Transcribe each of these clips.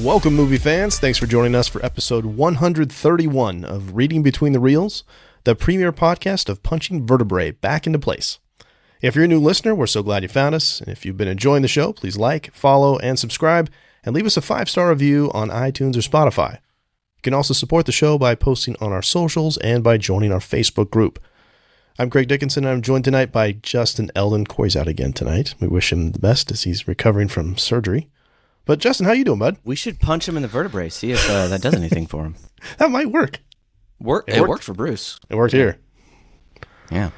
Welcome, movie fans. Thanks for joining us for episode 131 of Reading Between the Reels, the premier podcast of punching vertebrae back into place. If you're a new listener, we're so glad you found us. And if you've been enjoying the show, please like, follow, and subscribe, and leave us a 5-star review on iTunes or Spotify. You can also support the show by posting on our socials and by joining our Facebook group. I'm Craig Dickinson, and I'm joined tonight by Justin Eldon. Corey's out again tonight. We wish him the best as he's recovering from surgery. But Justin, how you doing, bud? We should punch him in the vertebrae, see if that does anything for him. That might work. It worked for Bruce. It worked here. Yeah.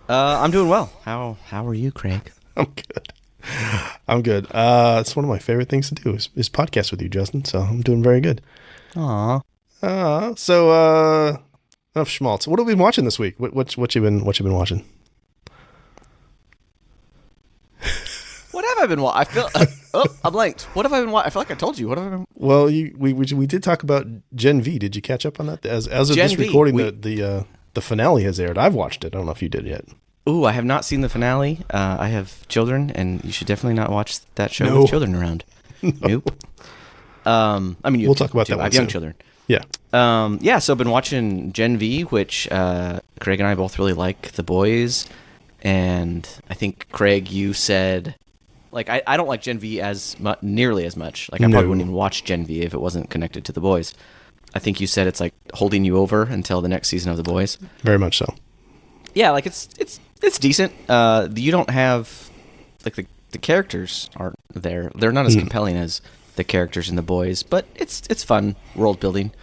I'm doing well. How are you, Craig? I'm good. It's one of my favorite things to do is podcast with you, Justin. So I'm doing very good. Aw. So enough schmaltz. What have we been watching this week? What you been watching? What have I been watching? I feel. I blanked. What have I been watching? I feel like I told you. What have I been? Well, we did talk about Gen V. Did you catch up on that? As of Gen this V, recording, the finale has aired. I've watched it. I don't know if you did yet. Ooh, I have not seen the finale. I have children, and you should definitely not watch that show No. with children around. No. Nope. I mean, we'll talk about that. I have young children. Yeah. So I've been watching Gen V, which Craig and I both really like. The Boys, and I think Craig, you said. Like, I don't like Gen V nearly as much. Like, I probably wouldn't even watch Gen V if it wasn't connected to The Boys. I think you said it's, like, holding you over until the next season of The Boys. Very much so. Yeah, like, it's decent. You don't have, like, the characters aren't there. They're not as compelling as the characters in The Boys, but it's fun world building.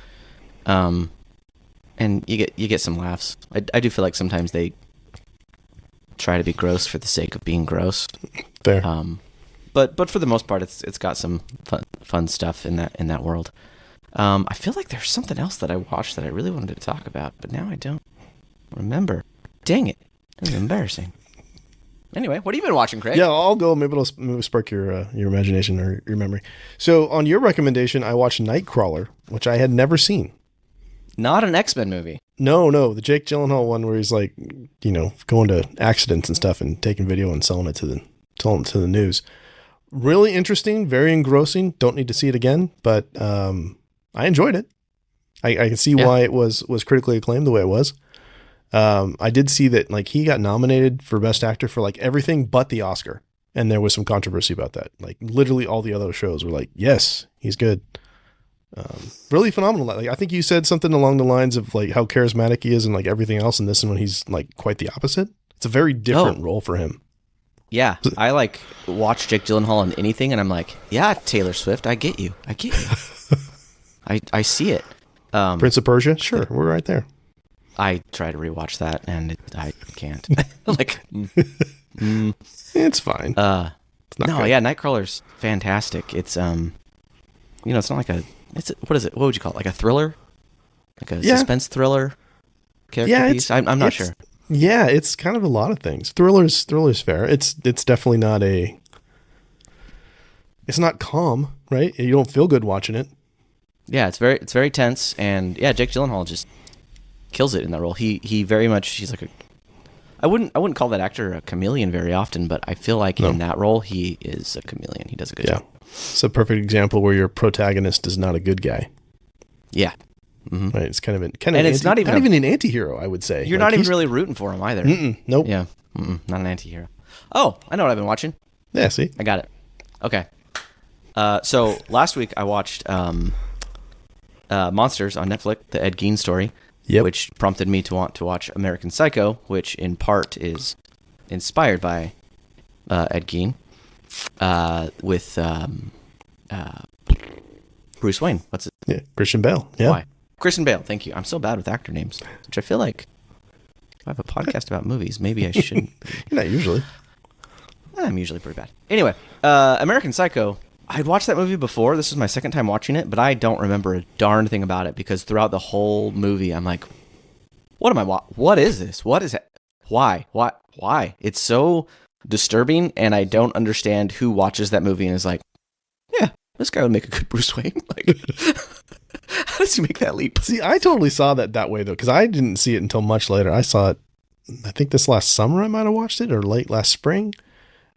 And you get some laughs. I do feel like sometimes they try to be gross for the sake of being gross. Fair. But for the most part, it's got some fun stuff in that world. I feel like there's something else that I watched that I really wanted to talk about, but now I don't remember. Dang it! This is embarrassing. Anyway, what have you been watching, Craig? Yeah, I'll go. Maybe it'll spark your imagination or your memory. So, on your recommendation, I watched Nightcrawler, which I had never seen. Not an X-Men movie. No, the Jake Gyllenhaal one where he's like, going to accidents and stuff and taking video and selling it to the news. Really interesting, very engrossing. Don't need to see it again, but I enjoyed it. I can see why it was critically acclaimed the way it was. I did see that like he got nominated for Best Actor for like everything but the Oscar, and there was some controversy about that. Like literally all the other shows were like, yes, he's good. Really phenomenal. Like I think you said something along the lines of like how charismatic he is and like everything else in this, and when he's like quite the opposite. It's a very different role for him. Yeah, I like watch Jake Gyllenhaal in anything, and I'm like, yeah, Taylor Swift, I get you. I see it. Prince of Persia, sure, we're right there. I try to rewatch that, and I can't. Like, it's fine. It's not good. Yeah, Nightcrawler's fantastic. It's it's not like what is it? What would you call it? Like a thriller, like a suspense thriller character piece. I'm not sure. Yeah, it's kind of a lot of things. Thriller's fair. It's definitely not it's not calm, right? You don't feel good watching it. Yeah, it's very tense, and yeah, Jake Gyllenhaal just kills it in that role. He very much, he's like I wouldn't call that actor a chameleon very often, but I feel like in that role he is a chameleon. He does a good job. It's a perfect example where your protagonist is not a good guy. Yeah. Mm-hmm. Right, it's kind of it's not even an anti-hero, I would say. You're not even really rooting for him either. Nope. Yeah, not an anti-hero. Oh, I know what I've been watching. Yeah, see? I got it. Okay. So last week I watched Monsters on Netflix, the Ed Gein story, which prompted me to want to watch American Psycho, which in part is inspired by Ed Gein, with Bruce Wayne. What's it? Yeah, Christian Bale. Yeah. Why? Christian Bale, thank you. I'm so bad with actor names, which I feel like if I have a podcast about movies, maybe I shouldn't. You're not usually. I'm usually pretty bad. Anyway, American Psycho, I'd watched that movie before. This is my second time watching it, but I don't remember a darn thing about it because throughout the whole movie, I'm like, what is this? What is it? Why? It's so disturbing, and I don't understand who watches that movie and is like, yeah, this guy would make a good Bruce Wayne. Like, how does he make that leap? See, I totally saw that way, though, because I didn't see it until much later. I saw it, I think this last summer I might have watched it, or late last spring.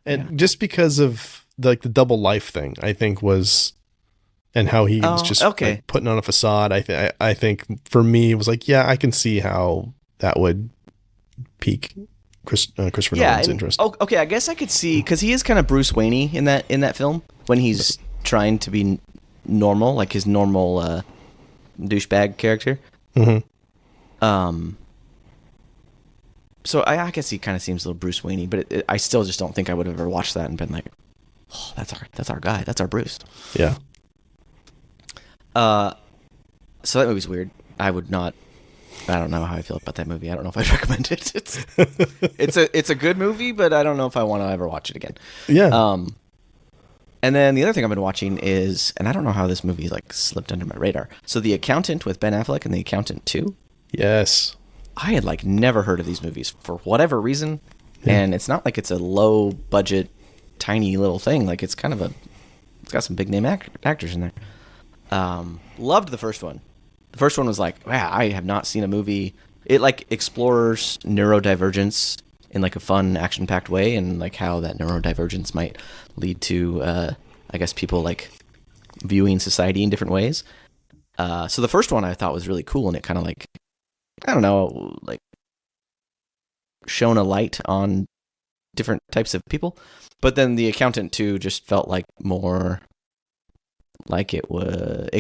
And just because of the double life thing, I think was and how he was just like, putting on a facade. I think for me, it was like, yeah, I can see how that would pique Christopher Nolan's interest. Okay, I guess I could see, because he is kind of Bruce Wayne in that film when he's trying to be normal, like his normal douchebag character. So I guess he kind of seems a little Bruce Wayne, but I still just don't think I would have ever watched that and been like, oh, that's our guy, that's our Bruce. Yeah. So that movie's weird. I don't know how I feel about that movie. I don't know if I'd recommend it. It's a good movie, but I don't know if I want to ever watch it again. Yeah. And then the other thing I've been watching is, and I don't know how this movie like slipped under my radar. So The Accountant with Ben Affleck and The Accountant 2. Yes. I had like never heard of these movies for whatever reason. Yeah. And it's not like it's a low budget, tiny little thing. Like it's kind of it's got some big name actors in there. Loved the first one. The first one was like, wow, I have not seen a movie. It like explores neurodivergence in like a fun, action-packed way, and like how that neurodivergence might lead to, I guess, people like viewing society in different ways. So the first one I thought was really cool, and it kind of like, I don't know, like shone a light on different types of people. But then The Accountant 2 just felt like more like it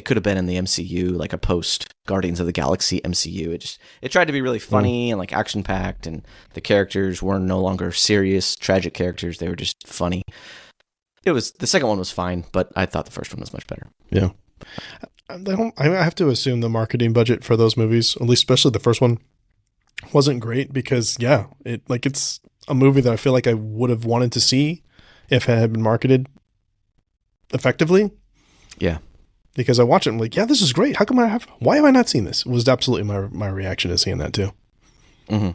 could have been in the MCU, like a post Guardians of the Galaxy MCU. It tried to be really funny and like action packed, and the characters were no longer serious, tragic characters. They were just funny. The second one was fine, but I thought the first one was much better. Yeah. I have to assume the marketing budget for those movies, at least especially the first one, wasn't great because it's a movie that I feel like I would have wanted to see if it had been marketed effectively. Yeah. Because I watch it and I'm like, yeah, this is great. Why have I not seen this? It was absolutely my reaction to seeing that too. Mm-hmm.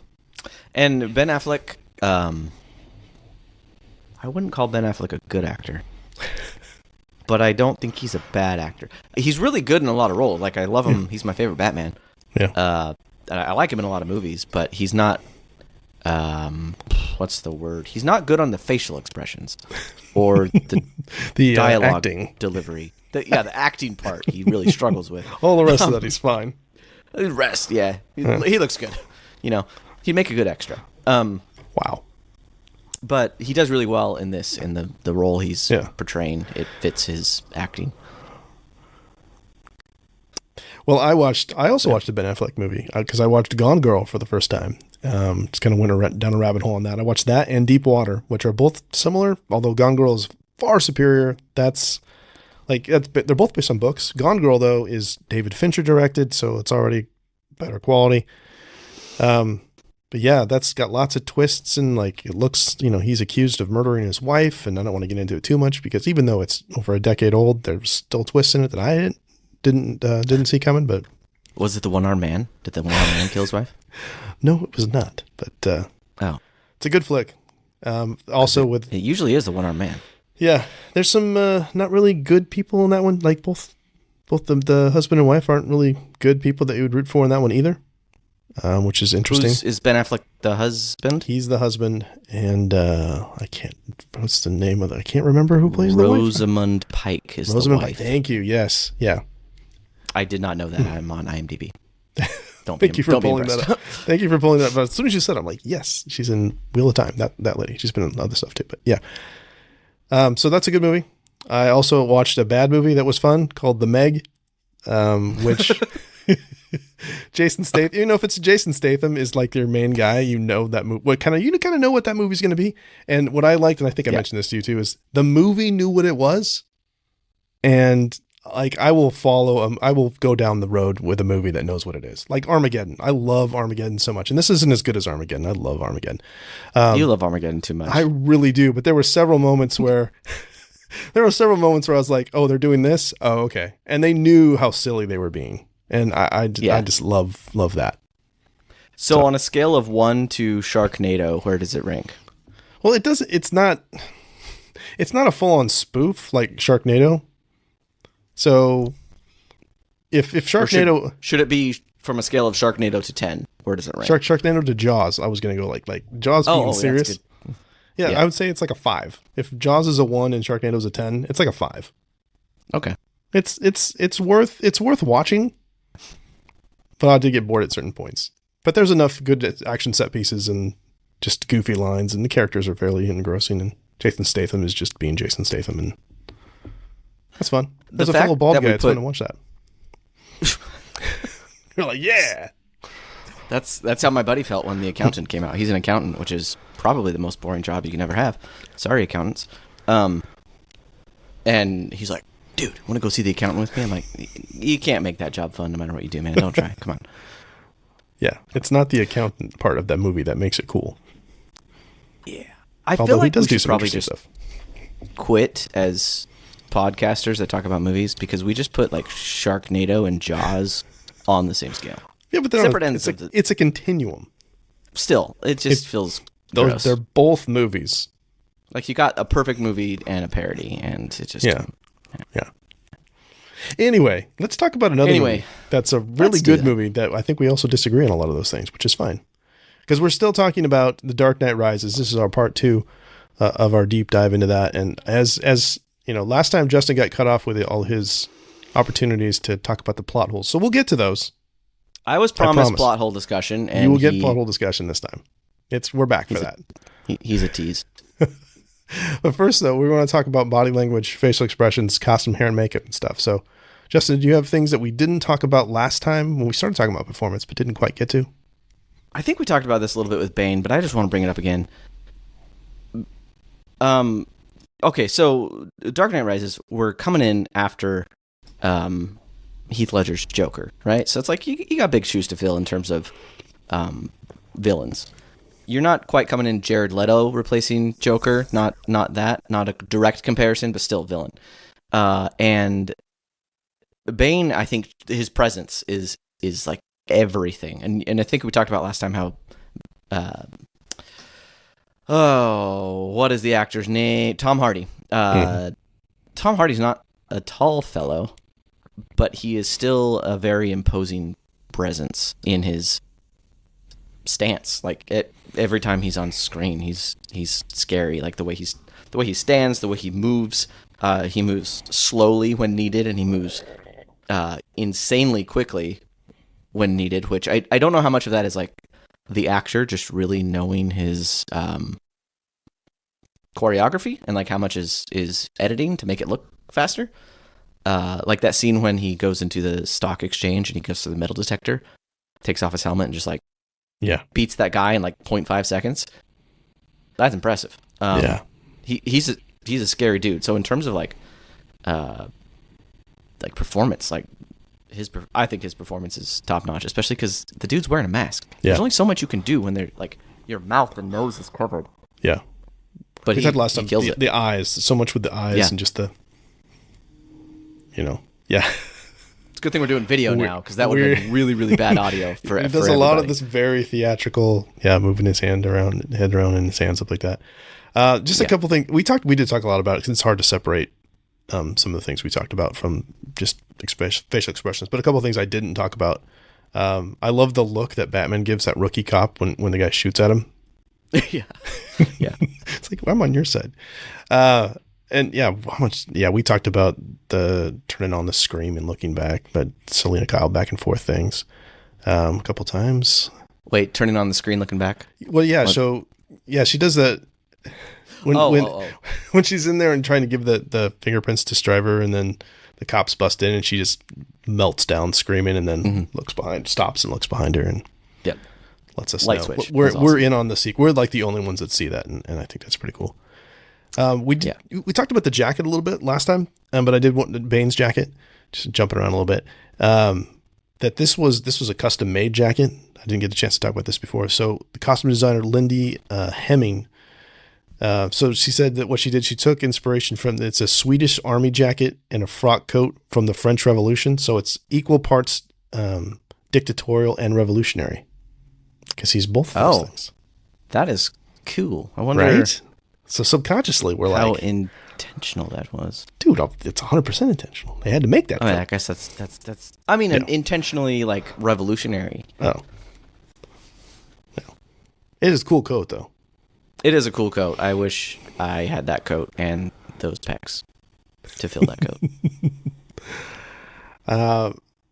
And Ben Affleck, I wouldn't call Ben Affleck a good actor, but I don't think he's a bad actor. He's really good in a lot of roles. Like I love him. Yeah. He's my favorite Batman. Yeah. I like him in a lot of movies, but he's not, what's the word? He's not good on the facial expressions or the dialogue delivery. The acting part he really struggles with. All the rest of that he's fine. The rest, yeah. He looks good. He'd make a good extra. Wow. But he does really well in this, in the role he's portraying. It fits his acting. Well, I also watched the Ben Affleck movie because I watched Gone Girl for the first time. Just kind of went down a rabbit hole on that. I watched that and Deep Water, which are both similar, although Gone Girl is far superior. They're both based on books. Gone Girl, though, is David Fincher directed, so it's already better quality. But yeah, that's got lots of twists, and like it looks, he's accused of murdering his wife, and I don't want to get into it too much because even though it's over a decade old, there's still twists in it that I didn't see coming. But was it the one-armed man? Did the one-armed man kill his wife? No, it was not. But it's a good flick. It usually is the one-armed man. Yeah, there's some not really good people in that one. Like both the husband and wife aren't really good people that you would root for in that one either, which is interesting. Is Ben Affleck the husband? He's the husband, and what's the name of it? I can't remember who plays the wife. Rosamund Pike is Rosamund the wife. Pike. Thank you. Yes. Yeah. I did not know that. I'm on IMDb. Thank you for pulling that up. Thank you for pulling that up. But as soon as you said it, I'm like, yes, she's in Wheel of Time. That lady. She's been in other stuff too. But yeah. So that's a good movie. I also watched a bad movie that was fun called The Meg, which Jason Statham, if it's Jason Statham is like your main guy, that movie, you kind of know what that movie's going to be. And what I liked, and I think I mentioned this to you too, is the movie knew what it was. And like, I will go down the road with a movie that knows what it is. Like Armageddon. I love Armageddon so much. And this isn't as good as Armageddon. I love Armageddon. You love Armageddon too much. I really do. But there were several moments where I was like, oh, they're doing this. Oh, okay. And they knew how silly they were being. And I just love that. So on a scale of 1 to Sharknado, where does it rank? Well, it's not a full on spoof like Sharknado. So if Sharknado should it be from a scale of Sharknado to 10? Where does it rank? Sharknado to Jaws. I was going to go like Jaws being serious. Yeah, I would say it's like a 5. If Jaws is a 1 and Sharknado is a 10, it's like a 5. Okay. It's worth watching, but I did get bored at certain points. But there's enough good action set pieces and just goofy lines, and the characters are fairly engrossing. And Jason Statham is just being Jason Statham, and that's fun. There's a fellow bald guy. It's fun to watch that. You're like, yeah. That's how my buddy felt when The Accountant came out. He's an accountant, which is probably the most boring job you can ever have. Sorry, accountants. And he's like, dude, want to go see The Accountant with me? I'm like, you can't make that job fun no matter what you do, man. Don't try. Come on. Yeah, it's not the accountant part of that movie that makes it cool. Yeah. I feel like we should probably just stuff. Quit as podcasters that talk about movies because we just put like Sharknado and Jaws on the same scale. Yeah, but it's a continuum. Still, it just feels gross. They're both movies. Like you got a perfect movie and a parody, and it just yeah. Anyway, let's talk about another movie that's a really good movie that I think we also disagree on a lot of those things, which is fine. Because we're still talking about The Dark Knight Rises. This is our part 2 of our deep dive into that. And as you know, last time Justin got cut off with all his opportunities to talk about the plot holes. So we'll get to those. I was promised plot hole discussion. And you will get plot hole discussion this time. We're back for that. He's a tease. But first, though, we want to talk about body language, facial expressions, costume, hair, and makeup and stuff. So, Justin, do you have things that we didn't talk about last time when we started talking about performance but didn't quite get to? I think we talked about this a little bit with Bane, but I just want to bring it up again. Okay, so Dark Knight Rises, we're coming in after Heath Ledger's Joker, right? So it's like you got big shoes to fill in terms of villains. You're not quite coming in Jared Leto replacing Joker, not a direct comparison, but still villain. And Bane, I think his presence is like everything. And I think we talked about last time how what is the actor's name? Tom Hardy. Tom Hardy's not a tall fellow, but he is still a very imposing presence in his stance. Like every time he's on screen, he's scary. Like the way he stands, the way he moves slowly when needed, and he moves insanely quickly when needed. Which I don't know how much of that is like the actor just really knowing his choreography, and like how much is editing to make it look faster. Like that scene when he goes into the stock exchange and he goes to the metal detector, takes off his helmet, and just like beats that guy in like 0.5 seconds. That's impressive. He's a scary dude. So in terms of like performance, like I think his performance is top notch, especially because the dude's wearing a mask. There's only so much you can do when they're like your mouth and nose is covered. Yeah, but he said last time the eyes, so much with the eyes and just the, It's a good thing we're doing video now, because that would have been really, really bad audio for He does a lot of this very theatrical, moving his head around in his hands, stuff like that. Just a couple things. We did talk a lot about it because it's hard to separate some of the things we talked about from just facial expressions. But a couple of things I didn't talk about. I love the look that Batman gives that rookie cop when the guy shoots at him. Yeah. It's like, well, I'm on your side. We talked about the turning on the screen and looking back, but Selena Kyle back and forth things a couple times. Wait, turning on the screen, looking back? Well, yeah. What? So, she does that when she's in there and trying to give the fingerprints to Stryver, and then the cops bust in and she just melts down screaming, and then stops and looks behind her and lets us know. Switch. We're in on the sequel. We're like the only ones that see that, and I think that's pretty cool. We talked about the jacket a little bit last time, but I did want Bane's jacket, just jumping around a little bit. That this was a custom made jacket. I didn't get a chance to talk about this before. So the costume designer Lindy Hemming. So she said that what she did, she took inspiration from, it's a Swedish army jacket and a frock coat from the French Revolution. So it's equal parts dictatorial and revolutionary, because he's both of those things. That is cool. I wonder. Right? So subconsciously, we're how like, intentional that was, dude. It's 100% intentional. They had to make that. I guess that's. I mean, intentionally like revolutionary. Oh, no. It is a cool coat, though. It is a cool coat. I wish I had that coat and those pecs to fill that coat.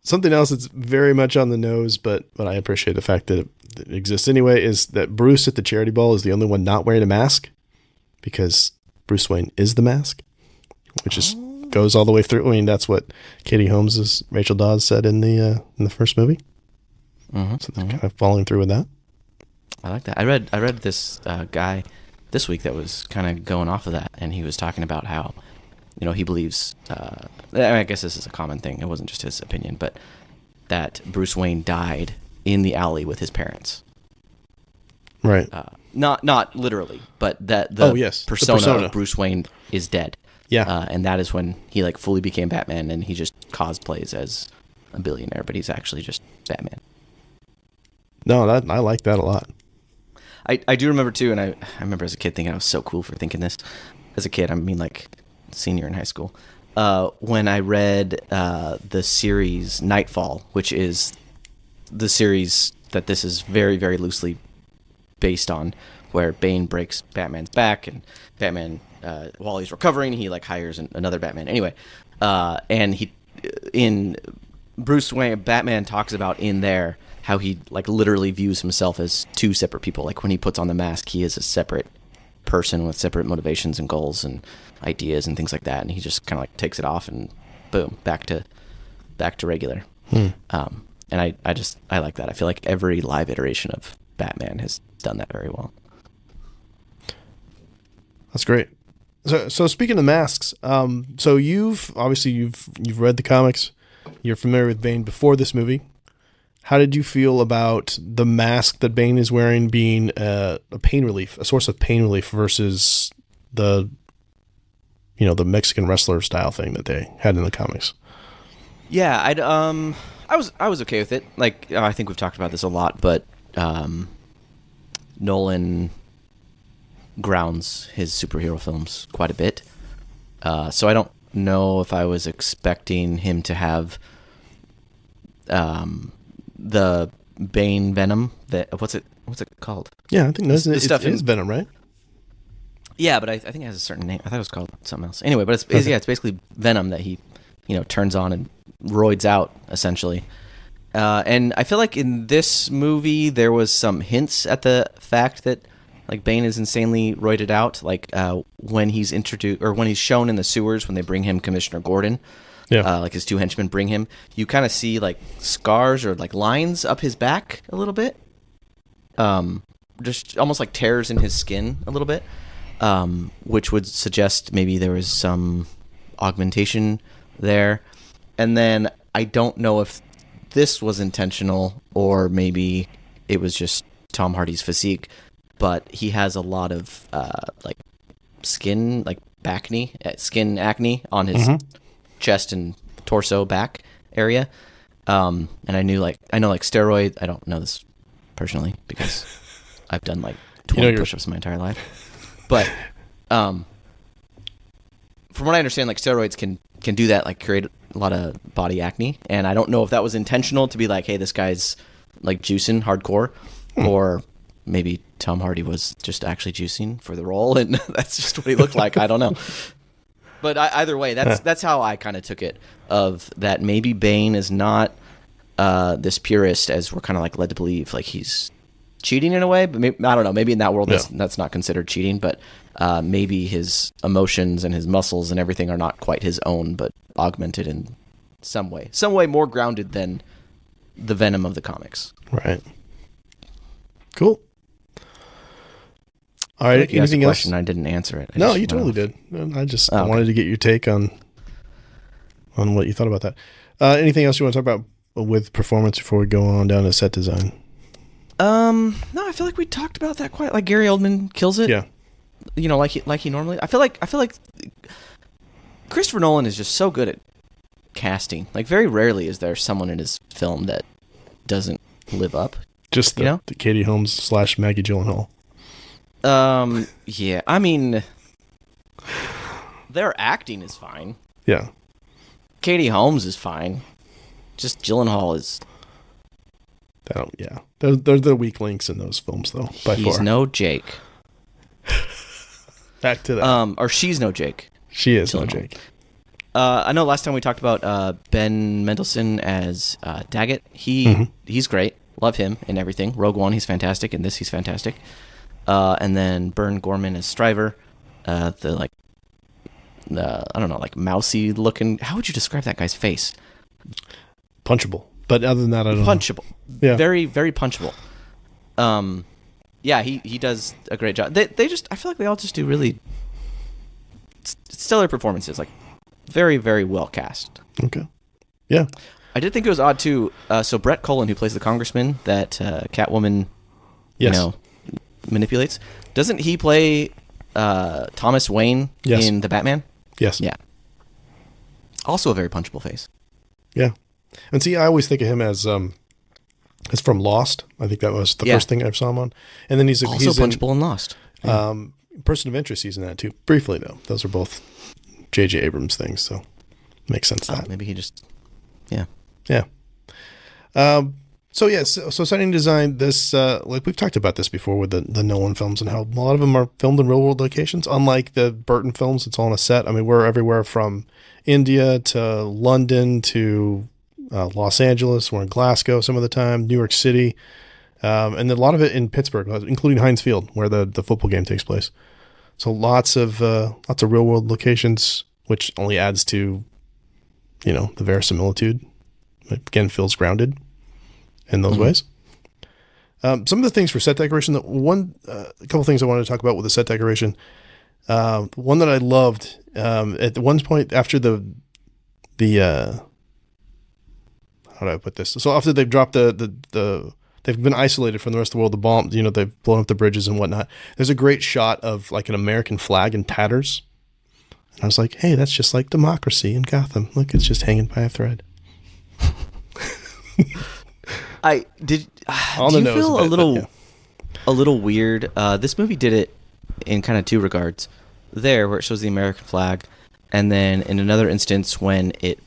Something else that's very much on the nose, but I appreciate the fact that it exists anyway, is that Bruce at the charity ball is the only one not wearing a mask because Bruce Wayne is the mask, which is goes all the way through. I mean, that's what Katie Holmes' Rachel Dawes said in the first movie. Mm-hmm, so they're kind of following through with that. I like that. I read this guy this week that was kind of going off of that, and he was talking about how, he believes, I guess this is a common thing, it wasn't just his opinion, but that Bruce Wayne died in the alley with his parents. Right. Not literally, but that the persona of Bruce Wayne is dead. Yeah. And that is when he fully became Batman, and he just cosplays as a billionaire, but he's actually just Batman. No, I like that a lot. I do remember too, and I remember as a kid thinking I was so cool for thinking this. As a kid, I mean senior in high school, when I read the series Nightfall, which is the series that this is very, very loosely based on, where Bane breaks Batman's back, and Batman, while he's recovering, he hires another Batman. Anyway, and in Bruce Wayne, Batman talks about in there how he literally views himself as two separate people. When he puts on the mask, he is a separate person with separate motivations and goals and ideas and things like that, and he just kind of takes it off and boom, back to regular. And I like that. I feel like every live iteration of Batman has done that very well. That's great. So speaking of masks, so you've read the comics, you're familiar with Bane before this movie. How did you feel about the mask that Bane is wearing being a pain relief, a source of pain relief, versus the Mexican wrestler style thing that they had in the comics? Yeah, I was okay with it. I think we've talked about this a lot, but Nolan grounds his superhero films quite a bit. So I don't know if I was expecting him to have the Bane Venom. What's it called? Yeah, I think it is Venom, right? Yeah, but I think it has a certain name. I thought it was called something else. Anyway, but it's basically Venom that he, turns on and roids out, essentially. And I feel like in this movie there was some hints at the fact that Bane is insanely roided out. When he's introduced, or when he's shown in the sewers when they bring him Commissioner Gordon. Yeah. His two henchmen bring him. You kind of see scars or lines up his back a little bit. Just almost tears in his skin a little bit. Which would suggest maybe there was some augmentation there. And then I don't know if this was intentional or maybe it was just Tom Hardy's physique, but he has a lot of skin, skin acne on his chest and torso back area. And I know steroid. I don't know this personally because I've done 20 push-ups my entire life. But from what I understand, steroids can do that, create a lot of body acne. And I don't know if that was intentional to be hey, this guy's juicing hardcore, or maybe Tom Hardy was just actually juicing for the role, and that's just what he looked like. I don't know. But either way, that's how I kind of took it. Of that, maybe Bane is not this purist as we're kind of led to believe. He's cheating in a way, but maybe, I don't know. Maybe in that world that's not considered cheating, but maybe his emotions and his muscles and everything are not quite his own, but augmented in some way more grounded than the Venom of the comics. Right. Cool. All right. You anything asked a else? question, I didn't answer it. No, you totally did. I just wanted to get your take on what you thought about that. Anything else you want to talk about with performance before we go on down to set design? No, I feel like we talked about that quite. Gary Oldman kills it. Yeah. Like he normally. I feel like Christopher Nolan is just so good at casting. Very rarely is there someone in his film that doesn't live up. Just the Katie Holmes / Maggie Gyllenhaal. Yeah. I mean, their acting is fine. Yeah. Katie Holmes is fine. Just Gyllenhaal is. Yeah. They're the weak links in those films, though. By He's far. no Jake. Back to that. Or she's no Jake. She is Gyllenhaal. no Jake. I know last time we talked about Ben Mendelsohn as Daggett. He's great. Love him in everything. Rogue One, he's fantastic. In this, he's fantastic. And then Bern Gorman as Stryver. I don't know, like mousy looking. How would you describe that guy's face? Punchable. But other than that, I don't Punchable. know. Yeah. Very, very punchable. Yeah, he does a great job. They just, I feel like they all just do really stellar performances. Like, very, very well cast. Okay. Yeah. I did think it was odd, too. So Brett Cullen, who plays the congressman that Catwoman, manipulates, doesn't he play Thomas Wayne in The Batman? Yes. Yeah. Also a very punchable face. Yeah. And see, I always think of him as from Lost. I think that was the first thing I saw him on. And then he's punchable in Lost. Person of Interest, he's in that too. Briefly, though. Those are both J.J. Abrams things, so makes sense that. Maybe he just... Yeah. Yeah. So setting design, this, like we've talked about this before with the Nolan films and how a lot of them are filmed in real world locations. Unlike the Burton films, it's all on a set. I mean, we're everywhere from India to London to Los Angeles. We're in Glasgow some of the time, New York City, and then a lot of it in Pittsburgh, including Heinz Field, where the football game takes place. So lots of real world locations, which only adds to, the verisimilitude. It again feels grounded in those ways. Some of the things for set decoration, a couple things I wanted to talk about with the set decoration. One that I loved at one point after the how do I put this? So after they've dropped they've been isolated from the rest of the world. The bomb, they've blown up the bridges and whatnot. There's a great shot of like an American flag in tatters. And I was like, hey, that's just like democracy in Gotham. Look, it's just hanging by a thread. Do you feel a little weird? This movie did it in kind of two regards. There, where it shows the American flag, and then in another instance when it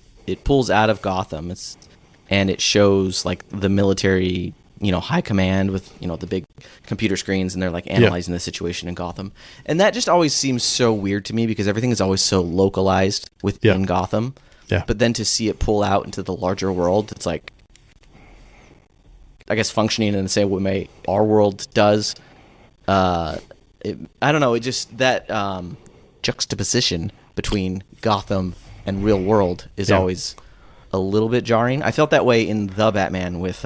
pulls out of Gotham, and it shows like the military, high command with the big computer screens, and they're like analyzing the situation in Gotham, and that just always seems so weird to me because everything is always so localized within Gotham. Yeah. But then to see it pull out into the larger world, it's like, I guess, functioning in the same way our world does. I don't know. It just, that juxtaposition between Gotham and real world is always a little bit jarring. I felt that way in The Batman with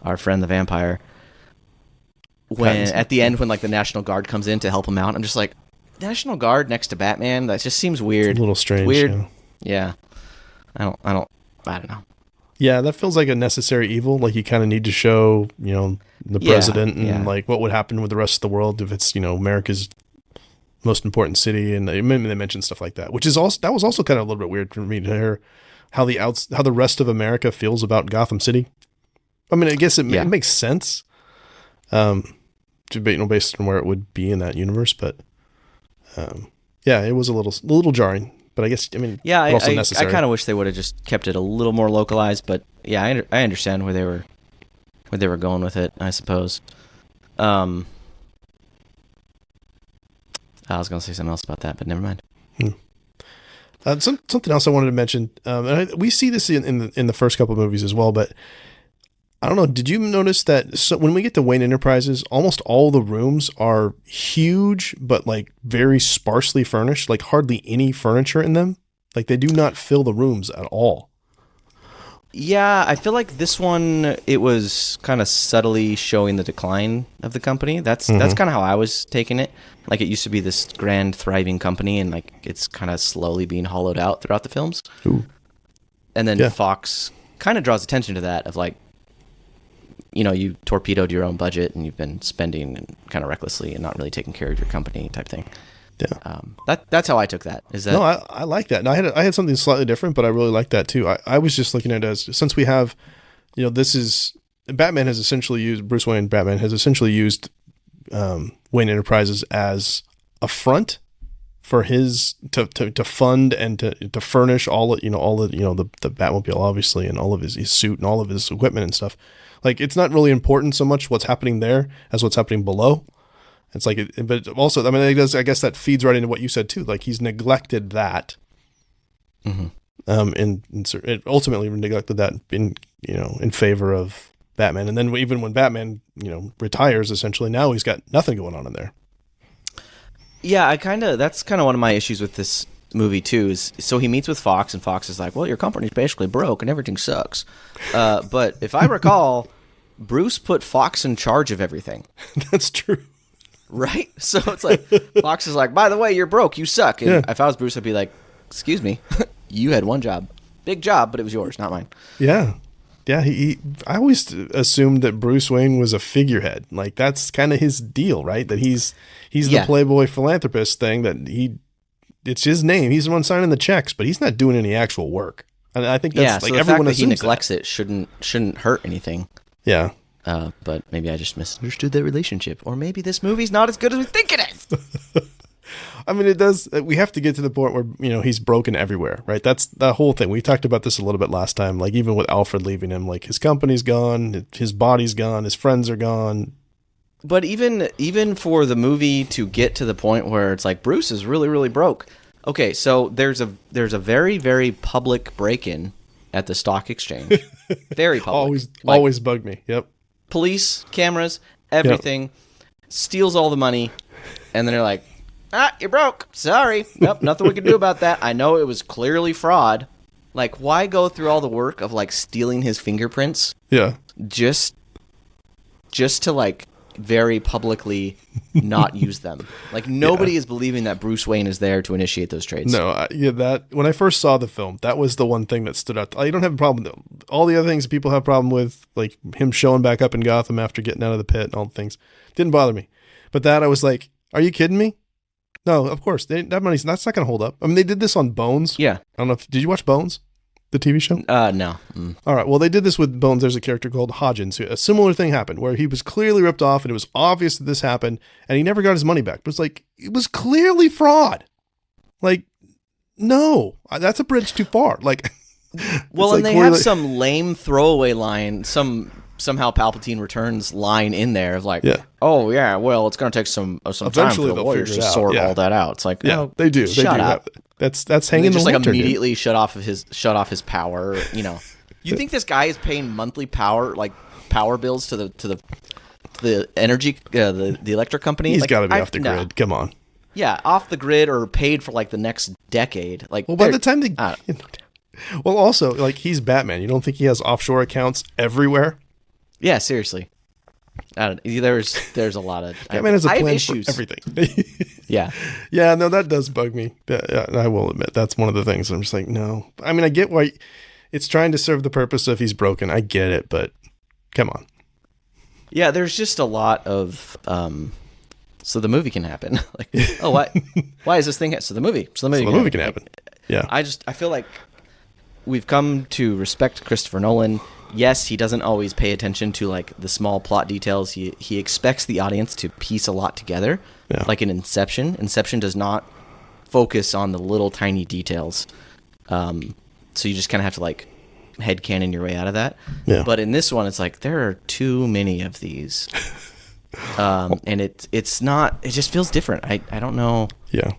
our friend the vampire. When at the end, when like the National Guard comes in to help him out, I'm just like, National Guard next to Batman? That just seems weird. It's a little strange. Weird. Yeah. I don't know. Yeah, that feels like a necessary evil. Like you kind of need to show, the president and like what would happen with the rest of the world if it's, America's most important city. And they mentioned stuff like that, which is also, that was also kind of a little bit weird for me to hear how the rest of America feels about Gotham City. I mean, I guess it makes sense, based on where it would be in that universe. But it was a little jarring. But I guess, also necessary. I kind of wish they would have just kept it a little more localized. But yeah, I understand where they were going with it, I suppose. I was going to say something else about that, but never mind. Something else I wanted to mention. We see this in the first couple of movies as well, but I don't know. Did you notice that when we get to Wayne Enterprises, almost all the rooms are huge, but like very sparsely furnished, like hardly any furniture in them. Like they do not fill the rooms at all. Yeah, I feel like this one, it was kind of subtly showing the decline of the company. That's kind of how I was taking it. Like it used to be this grand, thriving company, and like it's kind of slowly being hollowed out throughout the films. Ooh. And then Fox kind of draws attention to that of like, you torpedoed your own budget and you've been spending kind of recklessly and not really taking care of your company type thing. Yeah. That's how I took that. Is that? No, I like that. And I had something slightly different, but I really like that too. I was just looking at it as, since we have, this is, Batman has essentially used, Bruce Wayne Batman has essentially used Wayne Enterprises as a front for his, to fund and to furnish the Batmobile, obviously, and all of his suit and all of his equipment and stuff. Like, it's not really important so much what's happening there as what's happening below. It's like, but also, I mean, I guess that feeds right into what you said too. Like, he's neglected that And it ultimately neglected that in favor of Batman. And then even when Batman, retires, essentially now he's got nothing going on in there. Yeah, that's kind of one of my issues with this movie too. Is so he meets with Fox, and Fox is like, "Well, your company's basically broke and everything sucks." But if I recall, Bruce put Fox in charge of everything. That's true. Right? So it's like, Fox is like, by the way, you're broke, you suck. And if I was Bruce, I'd be like, excuse me, you had one job. Big job, but it was yours, not mine. Yeah. Yeah, I always assumed that Bruce Wayne was a figurehead. Like, that's kind of his deal, right? That he's the playboy philanthropist thing, that it's his name. He's the one signing the checks, but he's not doing any actual work. And I think that's so the everyone fact that he assumes neglects it shouldn't hurt anything. Yeah. But maybe I just misunderstood their relationship. Or maybe this movie's not as good as we think it is. I mean, it does. We have to get to the point where, he's broken everywhere, right? That's the whole thing. We talked about this a little bit last time. Like, even with Alfred leaving him, like, his company's gone, his body's gone, his friends are gone. But even for the movie to get to the point where it's like, Bruce is really, really broke. Okay, so there's a very, very public break-in at the stock exchange. Very public. Always bugged me. Yep. Police, cameras, everything. Steals all the money. And then they're like, you're broke. Sorry. Nope, nothing we can do about that. I know it was clearly fraud. Like, why go through all the work of, like, stealing his fingerprints? Yeah. Just to, like, very publicly not use them. Like, nobody is believing that Bruce Wayne is there to initiate those trades. No, that when I first saw the film, that was the one thing that stood out. I don't have a problem with all the other things that people have a problem with, like him showing back up in Gotham after getting out of the pit and all the things. Didn't bother me. But that, I was like, are you kidding me? No, of course. That's not going to hold up. I mean, they did this on Bones. Yeah. I don't know did you watch Bones? The TV show? No. All right. Well, they did this with Bones. There's a character called Hodgins. A similar thing happened where he was clearly ripped off, and it was obvious that this happened, and he never got his money back. But it's like, it was clearly fraud. No, that's a bridge too far. Well, and they have some lame throwaway line, somehow Palpatine returns line in there of like, oh yeah, well, it's going to take some time for the Warriors to sort all that out. It's like, they do. Shut up. That's hanging in the just lantern, immediately shut off his power. You think this guy is paying monthly power bills to the energy the electric company? He's got to be off the grid. Come on. Yeah, off the grid or paid for the next decade. Well, by the time they, well, also he's Batman. You don't think he has offshore accounts everywhere? Yeah, seriously. There's a lot of Batman has a plan for everything. Yeah. Yeah, no, that does bug me. I will admit that's one of the things I'm just like, no. I mean, I get why it's trying to serve the purpose of he's broken. I get it, but come on. Yeah, there's just a lot of so the movie can happen. Why is this thing so the movie can happen. Yeah. I feel like we've come to respect Christopher Nolan. Yes, he doesn't always pay attention to the small plot details. He expects the audience to piece a lot together. Yeah. Like in Inception. Inception does not focus on the little tiny details. So you just kind of have to headcanon your way out of that. Yeah. But in this one, it's there are too many of these. And it just feels different. I don't know. Yeah.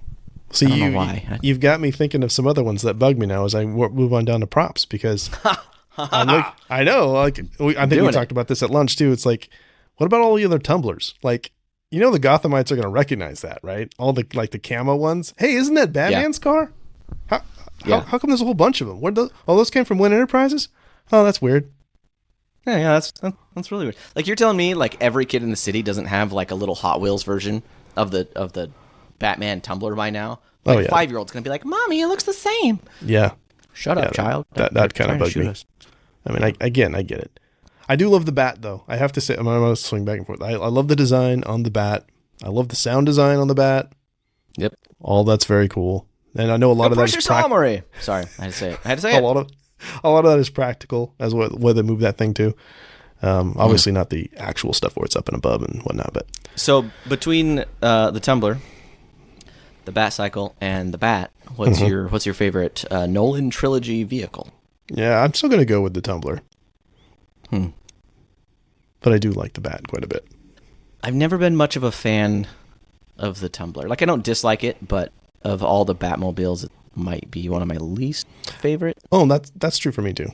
See, I don't know why. You've got me thinking of some other ones that bug me now as I move on down to props because I know. I think we talked about this at lunch too. It's what about all the other tumblers? The Gothamites are going to recognize that, right? All the the camo ones. Hey, isn't that Batman's car? How come there's a whole bunch of them? Where those came from Wynn Enterprises? Oh, that's weird. Yeah, that's really weird. You're telling me every kid in the city doesn't have a little Hot Wheels version of the Batman tumbler by now? 5-year-old's gonna be like, "Mommy, it looks the same." Yeah. Shut up, child. That kind of bugged me. I mean, I get it. I do love the bat, though. I have to say, I'm going to swing back and forth. I love the design on the bat. I love the sound design on the bat. Yep. All that's very cool. And I know a lot of that is practical. Sorry, I had to say it. A lot of that is practical, as where they move that thing to. Obviously not the actual stuff where it's up and above and whatnot. But so between the tumbler, the bat cycle, and the bat, what's your favorite Nolan trilogy vehicle? Yeah, I'm still going to go with the tumbler. But I do like the bat quite a bit. I've never been much of a fan of the tumbler. I don't dislike it, but of all the Batmobiles, it might be one of my least favorite. Oh, that's true for me too.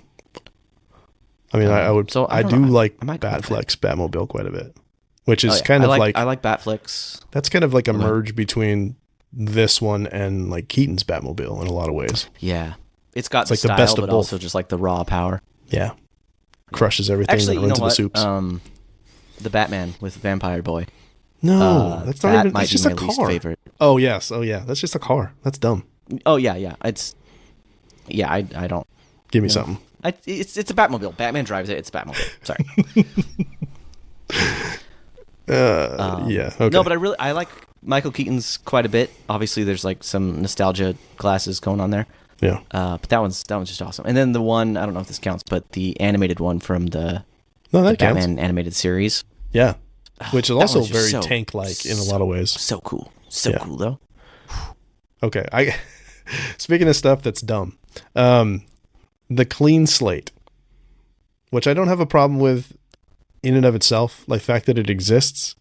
I mean, I do like Batfleck's Batmobile quite a bit, which is kind of like I like Batfleck's. That's kind of like a merge between this one and like Keaton's Batmobile in a lot of ways. Yeah, it's got like style, the best of but both. Also just like the raw power. Yeah, crushes everything. Actually, that you know runs what? into the soups. The Batman with Vampire Boy. No, that's not even. That's just a least car. Favorite. Oh yes, that's just a car. That's dumb. Oh yeah. I don't. Give me something. It's a Batmobile. Batman drives it. It's a Batmobile. Sorry. Yeah. Okay. No, but I like Michael Keaton's quite a bit. Obviously, there's like some nostalgia glasses going on there. Yeah. But that one's just awesome. And then the one, I don't know if this counts, but the animated one from the Batman animated series. Yeah. Which is also very tank-like in a lot of ways. So cool. So cool, though. Okay. Speaking of stuff that's dumb, the clean slate, which I don't have a problem with in and of itself, like the fact that it exists,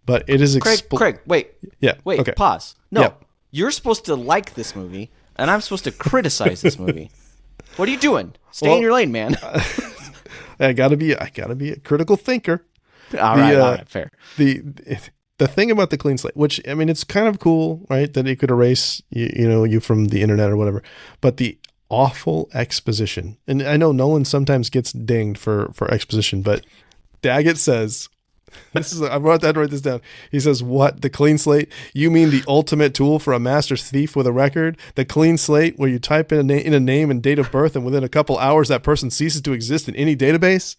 but it is... Craig, wait. Yeah. Wait, okay. Pause. No, You're supposed to like this movie, and I'm supposed to criticize this movie. What are you doing? Stay in your lane, man. I gotta be a critical thinker. All right, fair. The thing about the clean slate, which I mean, it's kind of cool, right? That it could erase you from the internet or whatever. But the awful exposition, and I know Nolan sometimes gets dinged for exposition, but Daggett says, I wrote this down. He says, "What, the clean slate? You mean the ultimate tool for a master thief with a record? The clean slate where you type in a name and date of birth, and within a couple hours that person ceases to exist in any database?"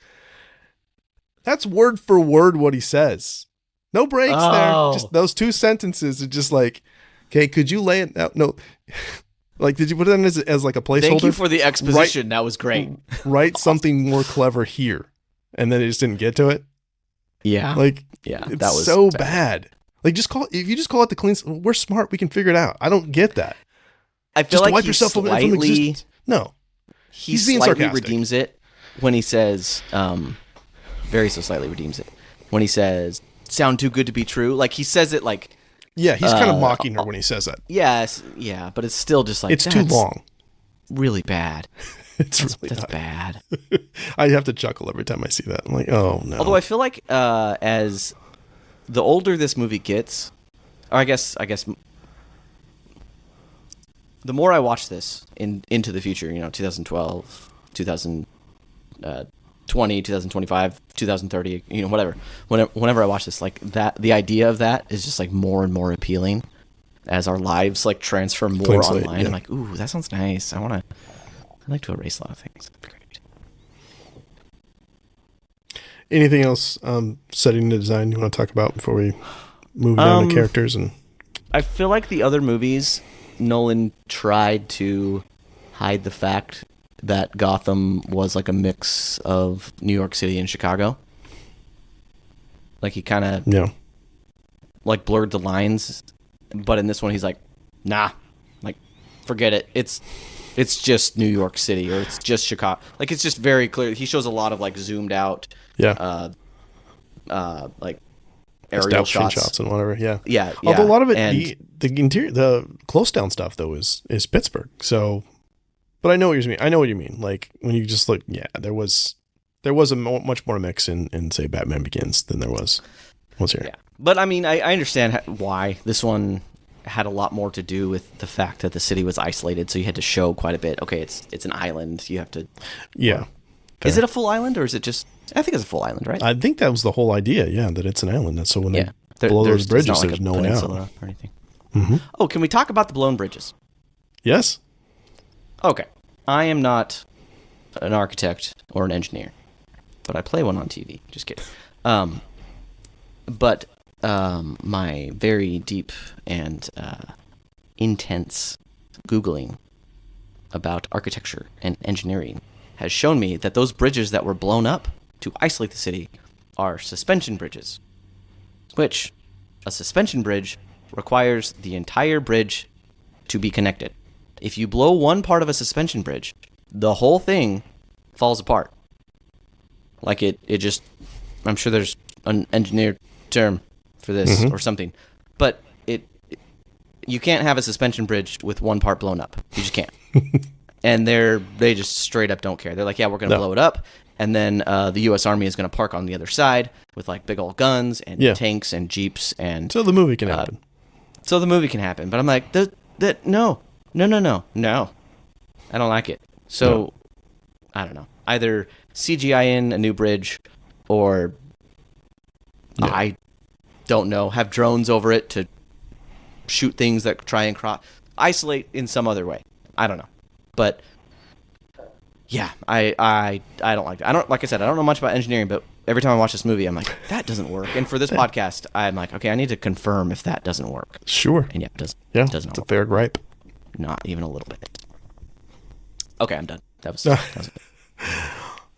That's word for word what he says. No breaks there. Just those two sentences are just like, okay, could you lay it out? No. Like, did you put it in as like a placeholder? Thank you for the exposition. That was great. Write something more clever here. And then it just didn't get to it. Yeah. Like, that was so bad. Like, if you just call it the clean, we're smart. We can figure it out. I don't get that. I feel just like wipe yourself from existence. No. He's being slightly sarcastic. redeems it when he says, very so slightly redeems it when he says, "Sound too good to be true." Like, he says it like, yeah, he's kind of mocking her when he says that. Yes, yeah, but it's still just like, it's too long. Really bad. That's bad. I have to chuckle every time I see that. I'm like, oh no. Although I feel like as the older this movie gets, or I guess the more I watch this into the future, 2012, 2020, 2025, 2030, whatever. Whenever I watch this, like that, the idea of that is just like more and more appealing as our lives like transfer more online. Yeah. I'm like, ooh, that sounds nice. I'd like to erase a lot of things. That'd be great. Anything else setting the design you want to talk about before we move down to characters? And I feel like the other movies, Nolan tried to hide the fact that Gotham was like a mix of New York City and Chicago. Like, he kind of like blurred the lines, but in this one he's like, nah, like, forget it. It's just New York City, or it's just Chicago. Like, it's just very clear. He shows a lot of like zoomed out, like aerial shots and whatever. Yeah. Although a lot of it, the interior, the close down stuff though is Pittsburgh. So, but I know what you mean. Like, when you just look, there was a much more mix in say Batman Begins than there was here. Yeah, but I mean, I understand why this one had a lot more to do with the fact that the city was isolated, so you had to show quite a bit. Okay, it's an island. You have to. Yeah. Is it a full island, or is it just? I think it's a full island, right? I think that was the whole idea. Yeah, that it's an island. That's so when they blow those bridges, there's no one out or anything. Mm-hmm. Oh, can we talk about the blown bridges? Yes. Okay, I am not an architect or an engineer, but I play one on TV. Just kidding. But my very deep and intense Googling about architecture and engineering has shown me that those bridges that were blown up to isolate the city are suspension bridges, which a suspension bridge requires the entire bridge to be connected. If you blow one part of a suspension bridge, the whole thing falls apart. Like, it just, I'm sure there's an engineered term for this or something, but you can't have a suspension bridge with one part blown up. You just can't. And they just straight up don't care. They're like, yeah, we're going to blow it up. And then the U.S. Army is going to park on the other side with like big old guns and tanks and jeeps. And so the movie can happen. But I'm like, no. I don't like it. So, I don't know. Either CGI in a new bridge or I don't know, have drones over it to shoot things that try and isolate in some other way. I don't know. But yeah, I don't like that. Like I said, I don't know much about engineering, but every time I watch this movie, I'm like, that doesn't work. And for this podcast, I'm like, okay, I need to confirm if that doesn't work. Sure. And yeah, it doesn't. Yeah, it doesn't it's a fair gripe. Not even a little bit. Okay, I'm done. That was it.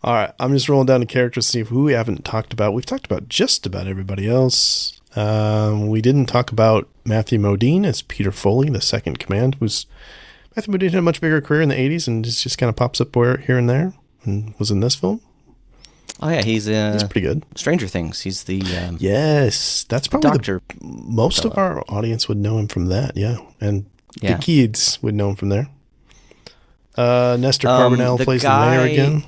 All right, I'm just rolling down the characters to see who we haven't talked about. We've talked about just about everybody else. We didn't talk about Matthew Modine as Peter Foley, the second command, Matthew Modine had a much bigger career in the 80s and just kind of pops up here and there and was in this film. Oh, yeah, he's pretty good. Stranger Things. He's the yes, that's probably doctor. Most of our audience would know him from that, and the kids would know him from there. Nestor Carbonell plays the mayor again.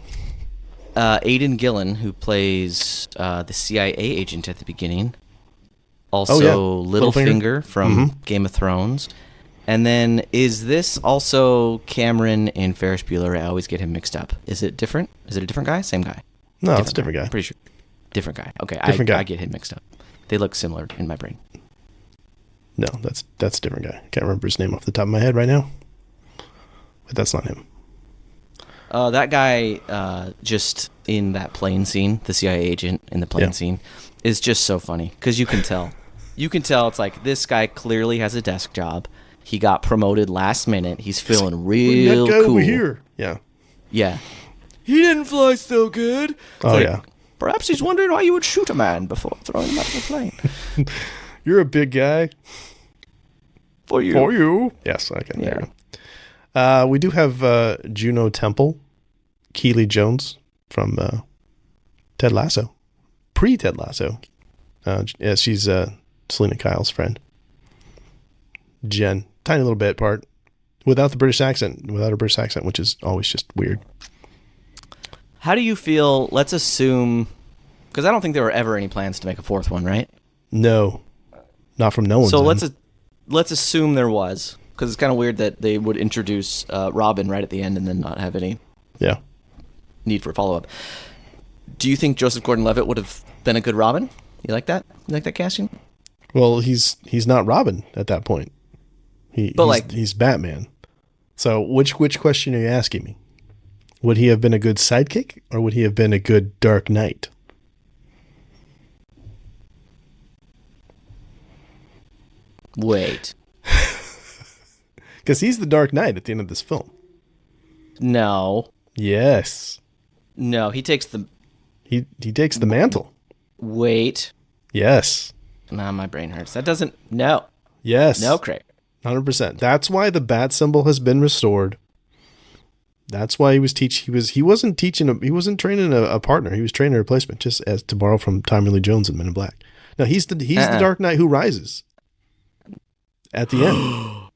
Aidan Gillen, who plays the CIA agent at the beginning. Also, Littlefinger from Game of Thrones. And then, is this also Cameron in Ferris Bueller? I always get him mixed up. Is it different? Is it a different guy? Same guy? No, it's a different guy. I'm pretty sure. Different guy. Okay, different guy. I get him mixed up. They look similar in my brain. No, that's a different guy. Can't remember his name off the top of my head right now. But that's not him. That guy, just in that plane scene, the CIA agent in the plane scene, is just so funny. Because you can tell. You can tell it's like, this guy clearly has a desk job. He got promoted last minute. He's feeling real that guy cool. Over here. Yeah. Yeah. He didn't fly so good. It's Perhaps he's wondering why you would shoot a man before throwing him out of a plane. You're a big guy. For you. Yes, okay. Yeah. There you go. We do have Juno Temple, Keely Jones from Ted Lasso. Pre-Ted Lasso. She's Selena Kyle's friend. Jen. Tiny little bit part. Without her British accent, which is always just weird. How do you feel? Let's assume, because I don't think there were ever any plans to make a fourth one, right? No, not from Nolan. So let's assume there was, because it's kind of weird that they would introduce Robin right at the end and then not have any need for follow up. Do you think Joseph Gordon-Levitt would have been a good Robin? You like that? You like that casting? Well, he's not Robin at that point. He's Batman. So which question are you asking me? Would he have been a good sidekick, or would he have been a good Dark Knight? Wait. Because he's the Dark Knight at the end of this film. No. Yes. No, he takes the... He takes the mantle. Wait. Yes. Nah, my brain hurts. That doesn't... No. Yes. No, Craig. 100%. That's why the bat symbol has been restored. That's why he was he wasn't training a partner. He was training a replacement, just as to borrow from Tommy Lee Jones in Men in Black. No, he's the Dark Knight who rises at the end.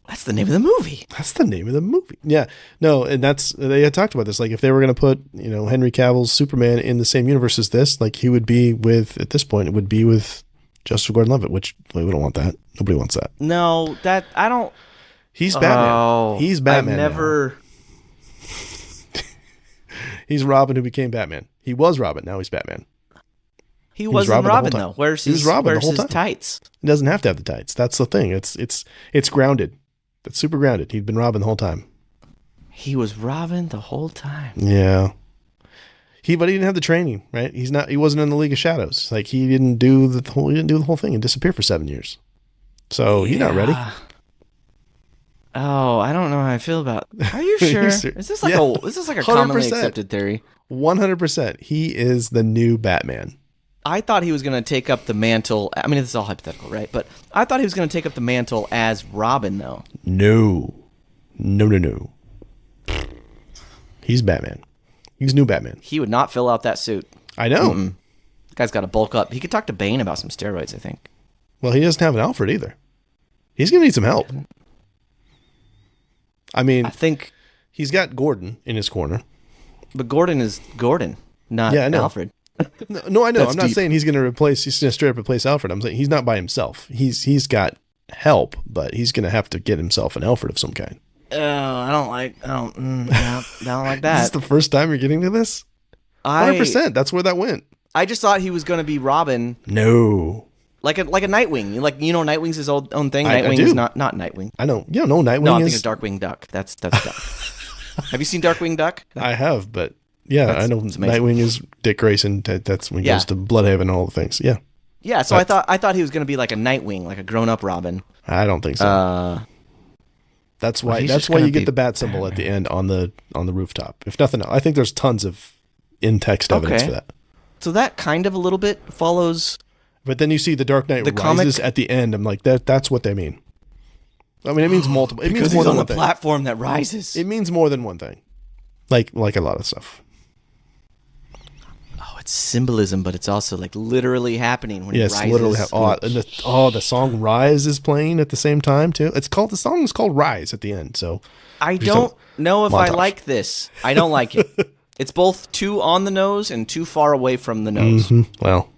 That's the name of the movie. That's the name of the movie. Yeah. No, and they had talked about this. Like, if they were going to put, Henry Cavill's Superman in the same universe as this, like, he would be at this point, it would be with Joseph Gordon-Levitt, which we don't want that. Nobody wants that. No, I don't. He's Batman. Oh, he's Batman. Now. He's Robin who became Batman. He was Robin. Now he's Batman. He wasn't Robin though. Where's his tights? He doesn't have to have the tights. That's the thing. It's grounded. It's super grounded. He'd been Robin the whole time. He was Robin the whole time. Yeah. But he didn't have the training, right? He wasn't in the League of Shadows. Like, he didn't do the whole thing and disappear for 7 years. So he's not ready. Oh, I don't know how I feel about. Are you sure? Is this like a commonly accepted theory? 100%. He is the new Batman. I thought he was going to take up the mantle. I mean, this is all hypothetical, right? But I thought he was going to take up the mantle as Robin, though. No. He's Batman. He's new Batman. He would not fill out that suit. I know. Guy's got to bulk up. He could talk to Bane about some steroids, I think. Well, he doesn't have an Alfred either. He's going to need some help. I mean, I think, he's got Gordon in his corner. but Gordon is Gordon, not Yeah, I know. Alfred. No, I know. That's I'm not deep. saying he's going to straight up replace Alfred. I'm saying he's not by himself. He's got help, but he's going to have to get himself an Alfred of some kind. Oh, I don't like This that. is the first time you're getting to this? 100%. That's where that went. I just thought he was going to be Robin, No. like a Nightwing. Nightwing's his own thing. I Nightwing do. is not Nightwing. I know. Yeah, no, Nightwing No, I'm is... thinking Darkwing Duck. That's Duck. Have you seen Darkwing Duck? I have, but yeah, I know it's amazing. Nightwing is Dick Grayson. That's when he goes to Bloodhaven and all the things. Yeah. Yeah, so I thought he was going to be like a Nightwing, like a grown-up Robin. I don't think so. That's why he's that's just why gonna you get be the bat symbol at the end on the rooftop. If nothing else, I think there's tons of in-text evidence for that. So that kind of a little bit follows. But then you see the Dark Knight Rises at the end. I'm like, that's what they mean. I mean, it means multiple. It means more than one thing. Platform that rises. It means more than one thing. Like a lot of stuff. Oh, it's symbolism, but it's also like literally happening when he rises. Literally. The song Rise is playing at the same time too. The song is called Rise at the end. So I don't know if I montage. like this. I don't like it. It's both too on the nose and too far away from the nose. Well,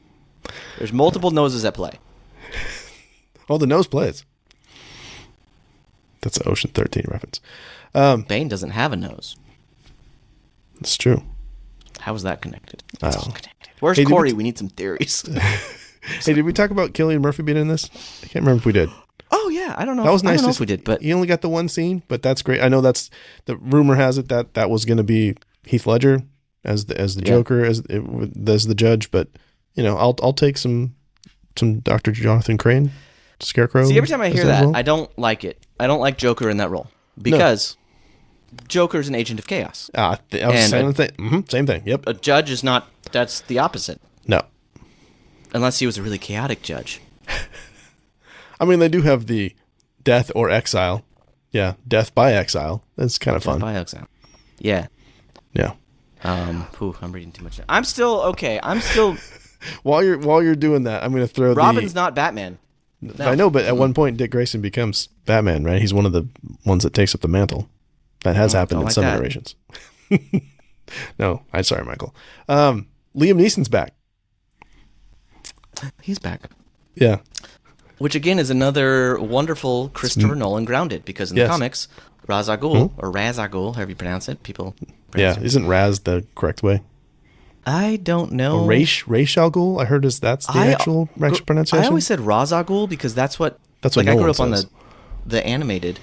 There's multiple noses at play. the nose plays. That's an Ocean 13 reference. Bane doesn't have a nose. It's true. How is that connected? I It's don't all know. connected. Where's Hey, did Corey? We need some theories. Hey, did we talk about Cillian Murphy being in this? I can't remember if we did. Oh yeah, I don't know. That was nice. I don't know to if we did, but he only got the one scene, but that's great. I know that's the rumor has it that was going to be Heath Ledger as the Joker as the judge, but I'll take some Dr. Jonathan Crane, Scarecrow. see, every time I hear as that, well. I don't like it. I don't like Joker in that role because Joker's an agent of chaos. I was saying the thing. Same thing. Yep. A judge is not. That's the opposite. No. Unless he was a really chaotic judge. I mean, they do have the death or exile. Yeah, death by exile. That's kind of fun. By exile. Yeah. Yeah. I'm reading too much. I'm still okay. I'm still. While you're doing that, I'm going to throw Robin's not Batman. No. I know, but at one point, Dick Grayson becomes Batman, right? He's one of the ones that takes up the mantle. That has happened in like some that. iterations. No, I'm sorry, Michael. Liam Neeson's back. He's back. Yeah. Which again is another wonderful Christopher Nolan grounded because in the comics, Ra's al Ghul or Raz al Ghul, however you pronounce it, people. Yeah, isn't Raz the correct way? I don't know. Ra's al Ghul, I heard that's the actual pronunciation. I always said Ra's al Ghul because that's what I grew Nolan up on says. the animated,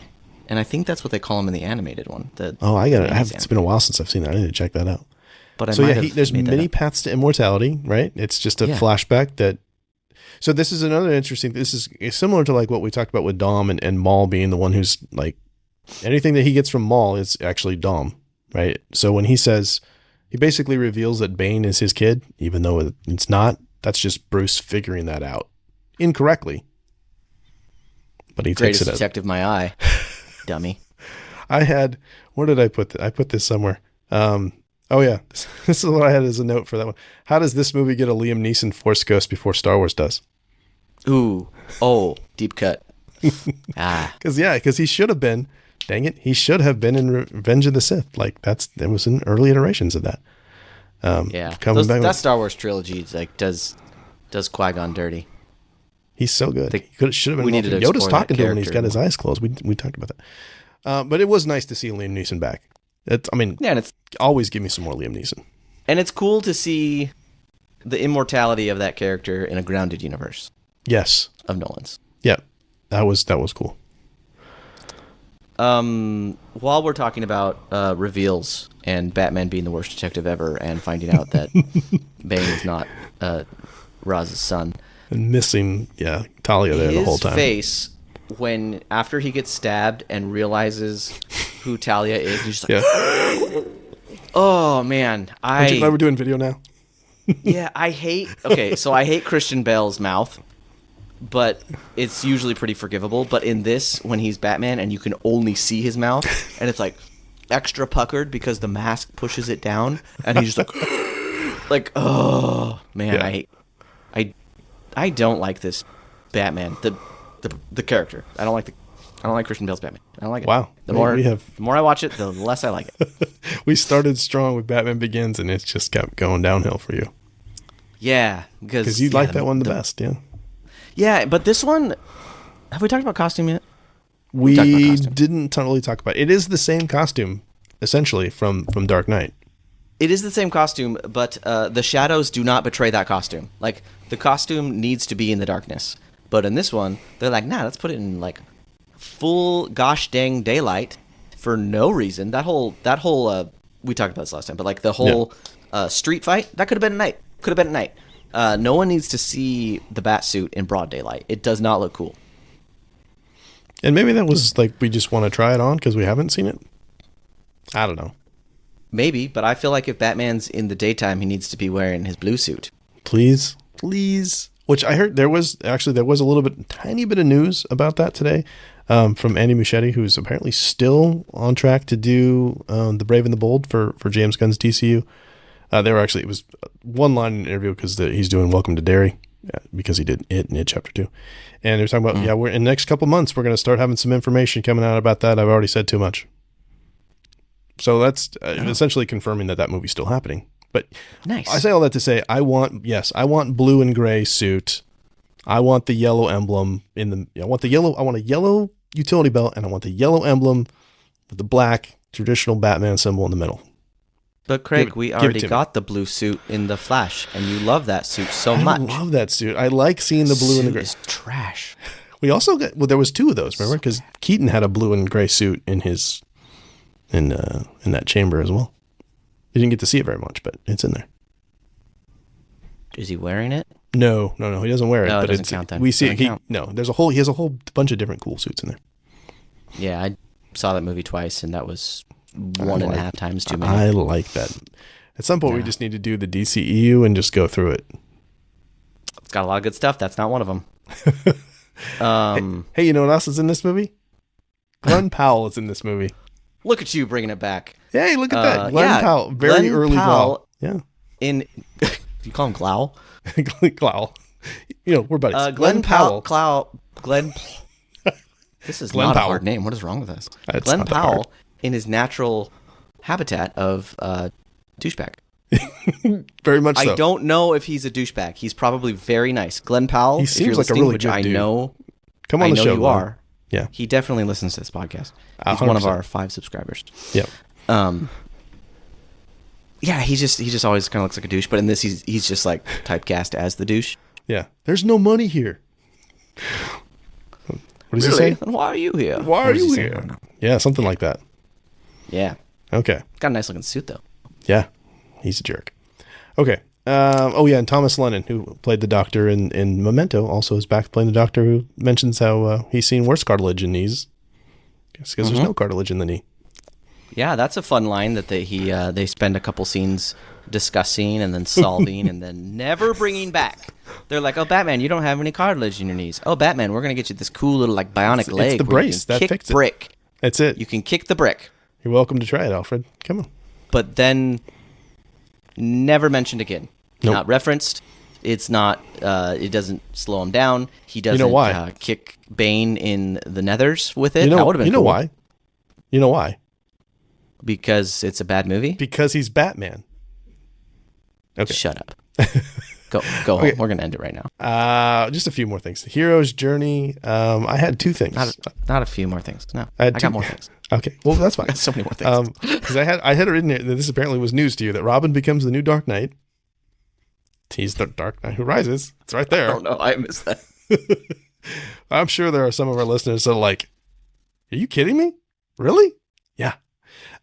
and I think that's what they call him in the animated one. I got it. It's been a while since I've seen that. I need to check that out. But there's many paths to immortality, right? It's just a flashback that. So this is another interesting. This is similar to like what we talked about with Dom and Maul being the one who's like anything that he gets from Maul is actually Dom, right? So when he says he basically reveals that Bane is his kid, even though it's not. That's just Bruce figuring that out incorrectly. But he takes it as detective, my eye, dummy. Where did I put I put this somewhere. Oh yeah, this is what I had as a note for that one. How does this movie get a Liam Neeson Force Ghost before Star Wars does? Ooh, deep cut. Because he should have been. Dang it, he should have been in Revenge of the Sith. Like there was in early iterations of that. That Star Wars trilogy does Qui-Gon dirty. He's so good. He should have been. We needed to Yoda's explore talking that to him when he's got his character eyes closed. We talked about that. But it was nice to see Liam Neeson back. And it's always give me some more Liam Neeson. And it's cool to see the immortality of that character in a grounded universe. Yes. Of Nolan's. Yeah. That was cool. While we're talking about reveals and Batman being the worst detective ever and finding out that Bane is not Raz's son. And missing, Talia there the whole time. His face when after he gets stabbed and realizes who Talia is, he's just like, oh man, Aren't you glad we're doing video now? Yeah, I hate Christian Bale's mouth, but it's usually pretty forgivable. But in this, when he's Batman and you can only see his mouth, and it's like extra puckered because the mask pushes it down, and he's just like, oh man, I don't like this Batman. the character. I don't like Christian Bale's Batman. I don't like it. Wow. The more I watch it, the less I like it. We started strong with Batman Begins, and it's just kept going downhill for you. Yeah, because you like that one the best. Yeah. Yeah, but this one, have we talked about costume yet? We didn't totally talk about it. It is the same costume, essentially, from Dark Knight. It is the same costume, but the shadows do not betray that costume. Like, the costume needs to be in the darkness. But in this one, they're like, nah, let's put it in, like, full gosh dang daylight for no reason. That whole we talked about this last time, but, like, the whole street fight, that could have been at night. Could have been at night. No one needs to see the bat suit in broad daylight. It does not look cool. And maybe that was, like, we just want to try it on because we haven't seen it. I don't know. Maybe, but I feel like if Batman's in the daytime, he needs to be wearing his blue suit. Please. Which I heard there was a tiny bit of news about that today from Andy Muschietti, who's apparently still on track to do The Brave and the Bold for James Gunn's DCU. It was one line in an interview because he's doing Welcome to Derry because he did it in It Chapter 2. And they're talking about, we're in the next couple months, we're going to start having some information coming out about that. I've already said too much. So that's essentially confirming that movie's still happening. But nice. I say all that to say, I want blue and gray suit. I want the yellow emblem I want a yellow utility belt, and I want the yellow emblem with the black traditional Batman symbol in the middle. But Craig, we already got the blue suit in The Flash, and you love that suit so much. I love that suit. I like seeing the blue and the gray. It's trash. We also got there was two of those, remember? Because Keaton had a blue and gray suit in his in that chamber as well. You didn't get to see it very much, but it's in there. Is he wearing it? No, he doesn't wear it. No, but it doesn't count then. We see it. He has a whole bunch of different cool suits in there. Yeah, I saw that movie twice, and that was 1.5 times too many. I like that. At some point, we just need to do the DCEU and just go through it. It's got a lot of good stuff. That's not one of them. Hey, you know what else is in this movie? Glenn Powell is in this movie. Look at you bringing it back. Hey, look at that. Glenn Powell. Very early Powell. Yeah. You call him Glow? Glow. You know, we're buddies. Glenn Powell. This is not a hard name. What is wrong with us? Glenn Powell in his natural habitat of douchebag. Very much so. I don't know if he's a douchebag. He's probably very nice. Glenn Powell, he seems like a really good dude. Come on the show, you Glenn. Are. Yeah. He definitely listens to this podcast. He's 100%. one of our 5 subscribers. Yep. Yeah, he just always kind of looks like a douche, but in this he's just like typecast as the douche. Yeah. There's no money here. What does he say? Then why are you here? Why are you here? Yeah, something like that. Yeah. Okay. Got a nice looking suit though. Yeah. He's a jerk. Okay. And Thomas Lennon, who played the Doctor in Memento, also is back playing the Doctor, who mentions how he's seen worse cartilage in knees. Because there's no cartilage in the knee. Yeah, that's a fun line that they spend a couple scenes discussing and then solving and then never bringing back. They're like, oh, Batman, you don't have any cartilage in your knees. Oh, Batman, we're going to get you this cool little like bionic leg. It's the brace. That fixes it. Brick. That's it. You can kick the brick. You're welcome to try it, Alfred. Come on. But then never mentioned again. Nope. Not referenced. It's not. It doesn't slow him down. He doesn't. You know why? Kick Bane in the nethers with it. That would have been. You know cool. why? You know why? Because it's a bad movie. Because he's Batman. Okay. Shut up. Go home. We're gonna end it right now. Just a few more things. The hero's journey. I had 2 things. Not a few more things. No, I got more things. Okay, well that's fine. I got so many more things. Because I had it written there that this apparently was news to you that Robin becomes the new Dark Knight. He's the Dark Knight who rises. It's right there. Oh no, I missed that. I'm sure there are some of our listeners that are like, "Are you kidding me? Really?" Yeah.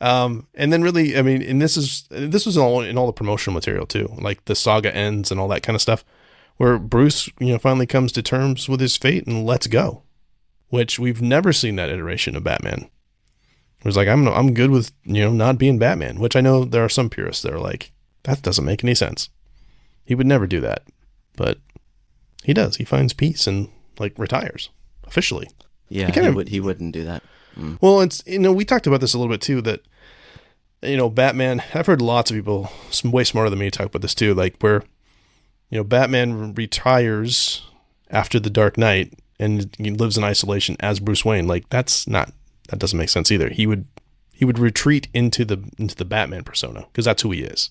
And then really, I mean, and this was all in all the promotional material too, like the saga ends and all that kind of stuff, where Bruce, finally comes to terms with his fate and lets go, which we've never seen that iteration of Batman. It was like, I'm good with, not being Batman, which I know there are some purists that are like, that doesn't make any sense. He would never do that, but he does. He finds peace and like retires officially. Yeah, he wouldn't do that. Mm. Well, it's, we talked about this a little bit too, that, Batman, I've heard lots of people way smarter than me talk about this too, like where, Batman retires after the Dark Knight and he lives in isolation as Bruce Wayne. Like that doesn't make sense either. He would retreat into the Batman persona because that's who he is.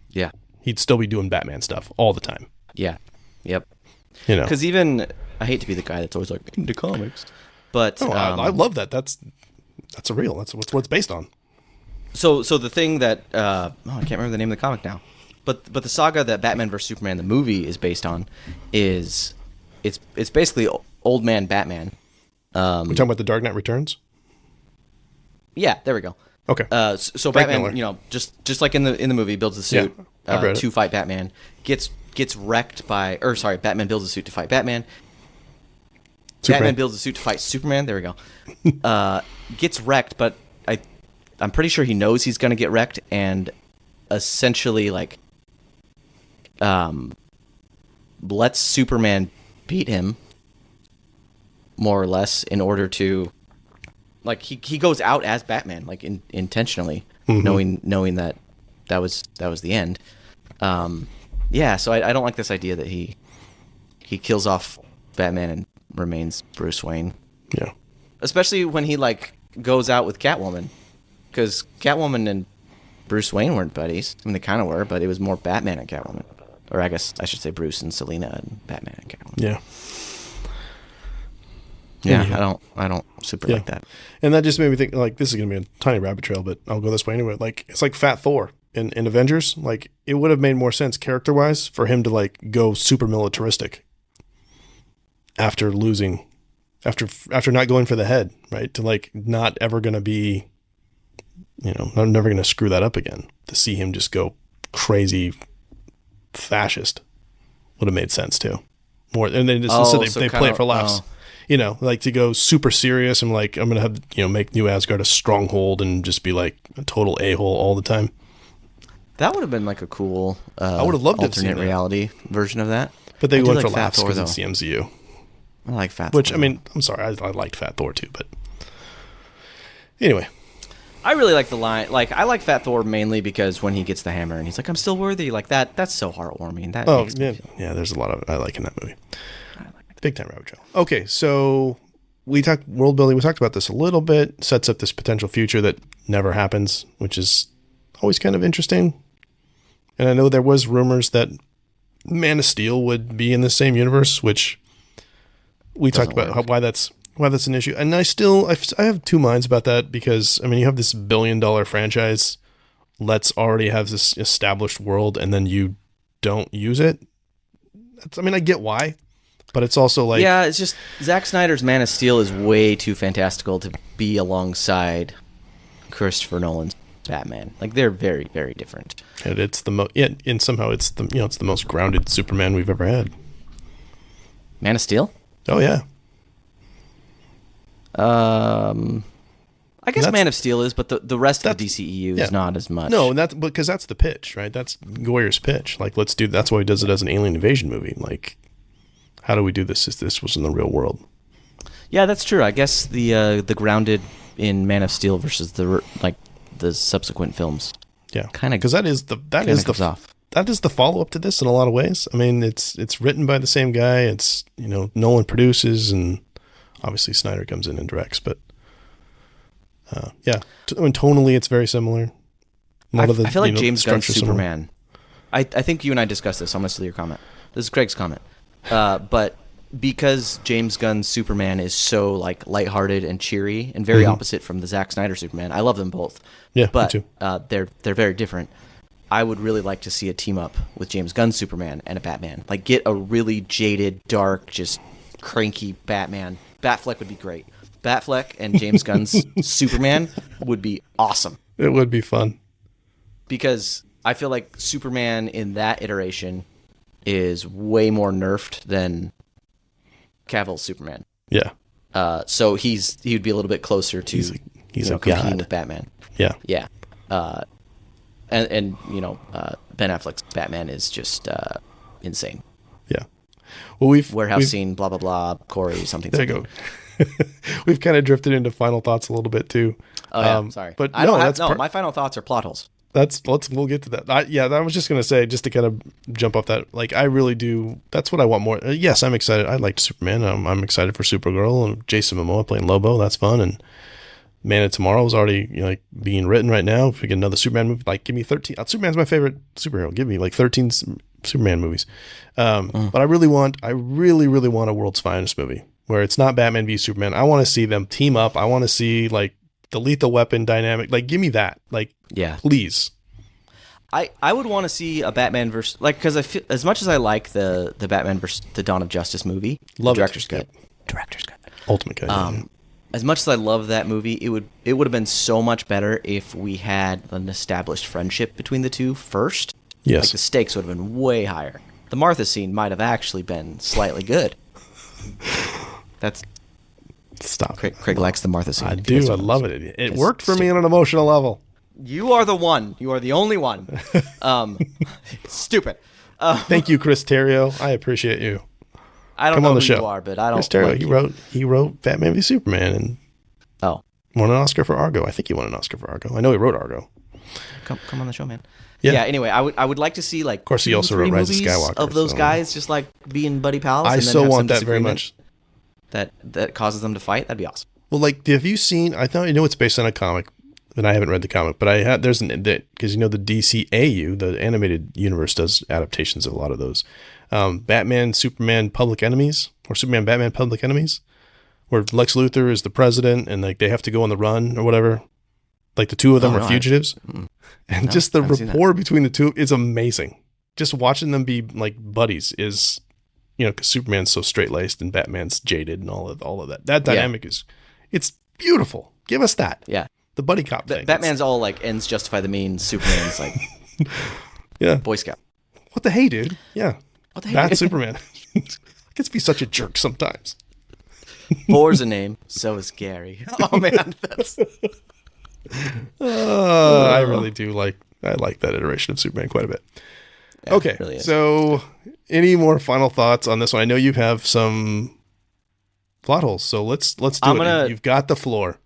Yeah. He'd still be doing Batman stuff all the time. Yeah. Yep. You know, because even I hate to be the guy that's always like into comics, but I love that. That's real. That's what it's based on. So the thing that I can't remember the name of the comic now, but the saga that Batman vs Superman the movie is based on is it's basically old man Batman. We're talking about the Dark Knight Returns. Yeah, there we go. Okay. So Frank Batman, Miller. just like in the movie, builds a suit to fight Batman. Gets wrecked by, Batman builds a suit to fight Batman. Superman. Batman builds a suit to fight Superman. There we go. Gets wrecked, but I'm pretty sure he knows he's going to get wrecked, and essentially lets Superman beat him, more or less, in order to, he goes out as Batman, intentionally, knowing that was the end. So I don't like this idea that he kills off Batman and remains Bruce Wayne. Yeah. Especially when he goes out with Catwoman, because Catwoman and Bruce Wayne weren't buddies. I mean, they kind of were, but it was more Batman and Catwoman, or I guess I should say Bruce and Selina and Batman and Catwoman. Yeah. Yeah, I don't super like that. And that just made me think, this is going to be a tiny rabbit trail, but I'll go this way anyway. It's like Fat Thor in Avengers. It would have made more sense character-wise for him to, go super militaristic after losing, after not going for the head, right? To, not ever going to be, I'm never going to screw that up again. To see him just go crazy fascist would have made sense, too. More, and then instead they play it for laughs. To go super serious and I'm going to have, make New Asgard a stronghold and just be a total a-hole all the time. That would have been a cool I would have loved alternate reality version of that. But they went for laughs because it's the MCU. I like Fat Thor. Which, Thor. I mean, I'm sorry, I liked Fat Thor too, but anyway. I really like the line. I like Fat Thor mainly because when he gets the hammer and he's like, I'm still worthy. That's so heartwarming. There's a lot of I like in that movie. Big time rabbit trail. Okay, so we talked world building. We talked about this a little bit. Sets up this potential future that never happens, which is always kind of interesting. And I know there was rumors that Man of Steel would be in the same universe, which we talked about why that's an issue. And I have two minds about that because you have this $1 billion franchise. Let's already have this established world, and then you don't use it. I get why. But it's also it's just Zack Snyder's Man of Steel is way too fantastical to be alongside Christopher Nolan's Batman. They're very, very different. And it's and somehow it's the most grounded Superman we've ever had. Man of Steel? Oh yeah. I guess Man of Steel is, but the rest of the DCEU is not as much. No, that's because that's the pitch, right? That's Goyer's pitch. Let's do. That's why he does it as an alien invasion movie. How do we do this if this was in the real world? Yeah, that's true. I guess the grounded in Man of Steel versus the subsequent films. Yeah, kind of, because that is the follow up to this in a lot of ways. It's written by the same guy. It's Nolan produces, and obviously Snyder comes in and directs. But tonally it's very similar. I feel like James Gunn's Superman. I think you and I discussed this. I'm going to steal your comment. This is Craig's comment. But because James Gunn's Superman is so lighthearted and cheery and very opposite from the Zack Snyder Superman, I love them both. Yeah, but me too. They're very different. I would really like to see a team up with James Gunn's Superman and a Batman. Get a really jaded, dark, just cranky Batman. Batfleck would be great. Batfleck and James Gunn's Superman would be awesome. It would be fun. Because I feel like Superman in that iteration is way more nerfed than Cavill's Superman. Yeah. So he would be a little bit closer to he's competing with Batman. Yeah. Yeah. And Ben Affleck's Batman is just insane. Yeah. Well, we've scene, blah blah blah, Corey, something. There you go. We've kind of drifted into final thoughts a little bit too. Oh yeah, sorry. But my final thoughts are plot holes. we'll get to that. I was just gonna say, just to kind of jump off that, like I really do. That's what I want more. Yes, I'm excited. I liked Superman. I'm excited for Supergirl and Jason Momoa playing Lobo. That's fun. And Man of Tomorrow is already like being written right now. If we get another Superman movie, like give me 13. Superman's my favorite superhero. Give me like 13 Superman movies. But I really want a World's Finest movie where it's not Batman v Superman. I want to see them team up. I want to see like the Lethal Weapon dynamic. Like give me that. Like please. I would want to see a Batman versus, like, because I feel, as much as I like the Batman versus the Dawn of Justice movie, love director's it. Director's cut. Ultimate cut. As much as I love that movie, it would have been so much better if we had an established friendship between the two first. Yes. Like the stakes would have been way higher. The Martha scene might have actually been slightly good. That's stop. Craig likes the Martha scene. I do. I love it. It worked for me on an emotional level. You are the one. You are the only one. Stupid. Thank you, Chris Terrio. I appreciate you. I don't know who you are, but I don't. Chris Terrio. Like he wrote Batman v Superman and won an Oscar for Argo. I think he won an Oscar for Argo. I know he wrote Argo. Come on the show, man. Yeah. Anyway, I would like to see like. Of course, he also wrote Rise of Skywalker of those guys just like being buddy pals. I and so then want that very much. That causes them to fight. That'd be awesome. Well, like, have you seen? I know it's based on a comic. And I haven't read the comic, but there's because the DCAU, the animated universe, does adaptations of a lot of those. Batman, Superman, Public Enemies, or Superman, Batman, Public Enemies, where Lex Luthor is the president and like they have to go on the run or whatever. Like the two of them are fugitives, and just the rapport between the two is amazing. Just watching them be like buddies is, because Superman's so straight laced and Batman's jaded and all of that. That dynamic it's beautiful. Give us that. Yeah. The buddy cop thing. Batman's all like ends justify the means. Superman's like, Boy Scout. What the hey, dude? Yeah. What the hey? That's Superman. Gets to be such a jerk sometimes. Four's a name. So is Gary. Oh man, that's. I really do like. I like that iteration of Superman quite a bit. Yeah, okay, really so any more final thoughts on this one? I know you have some plot holes, so let's do it. You've got the floor.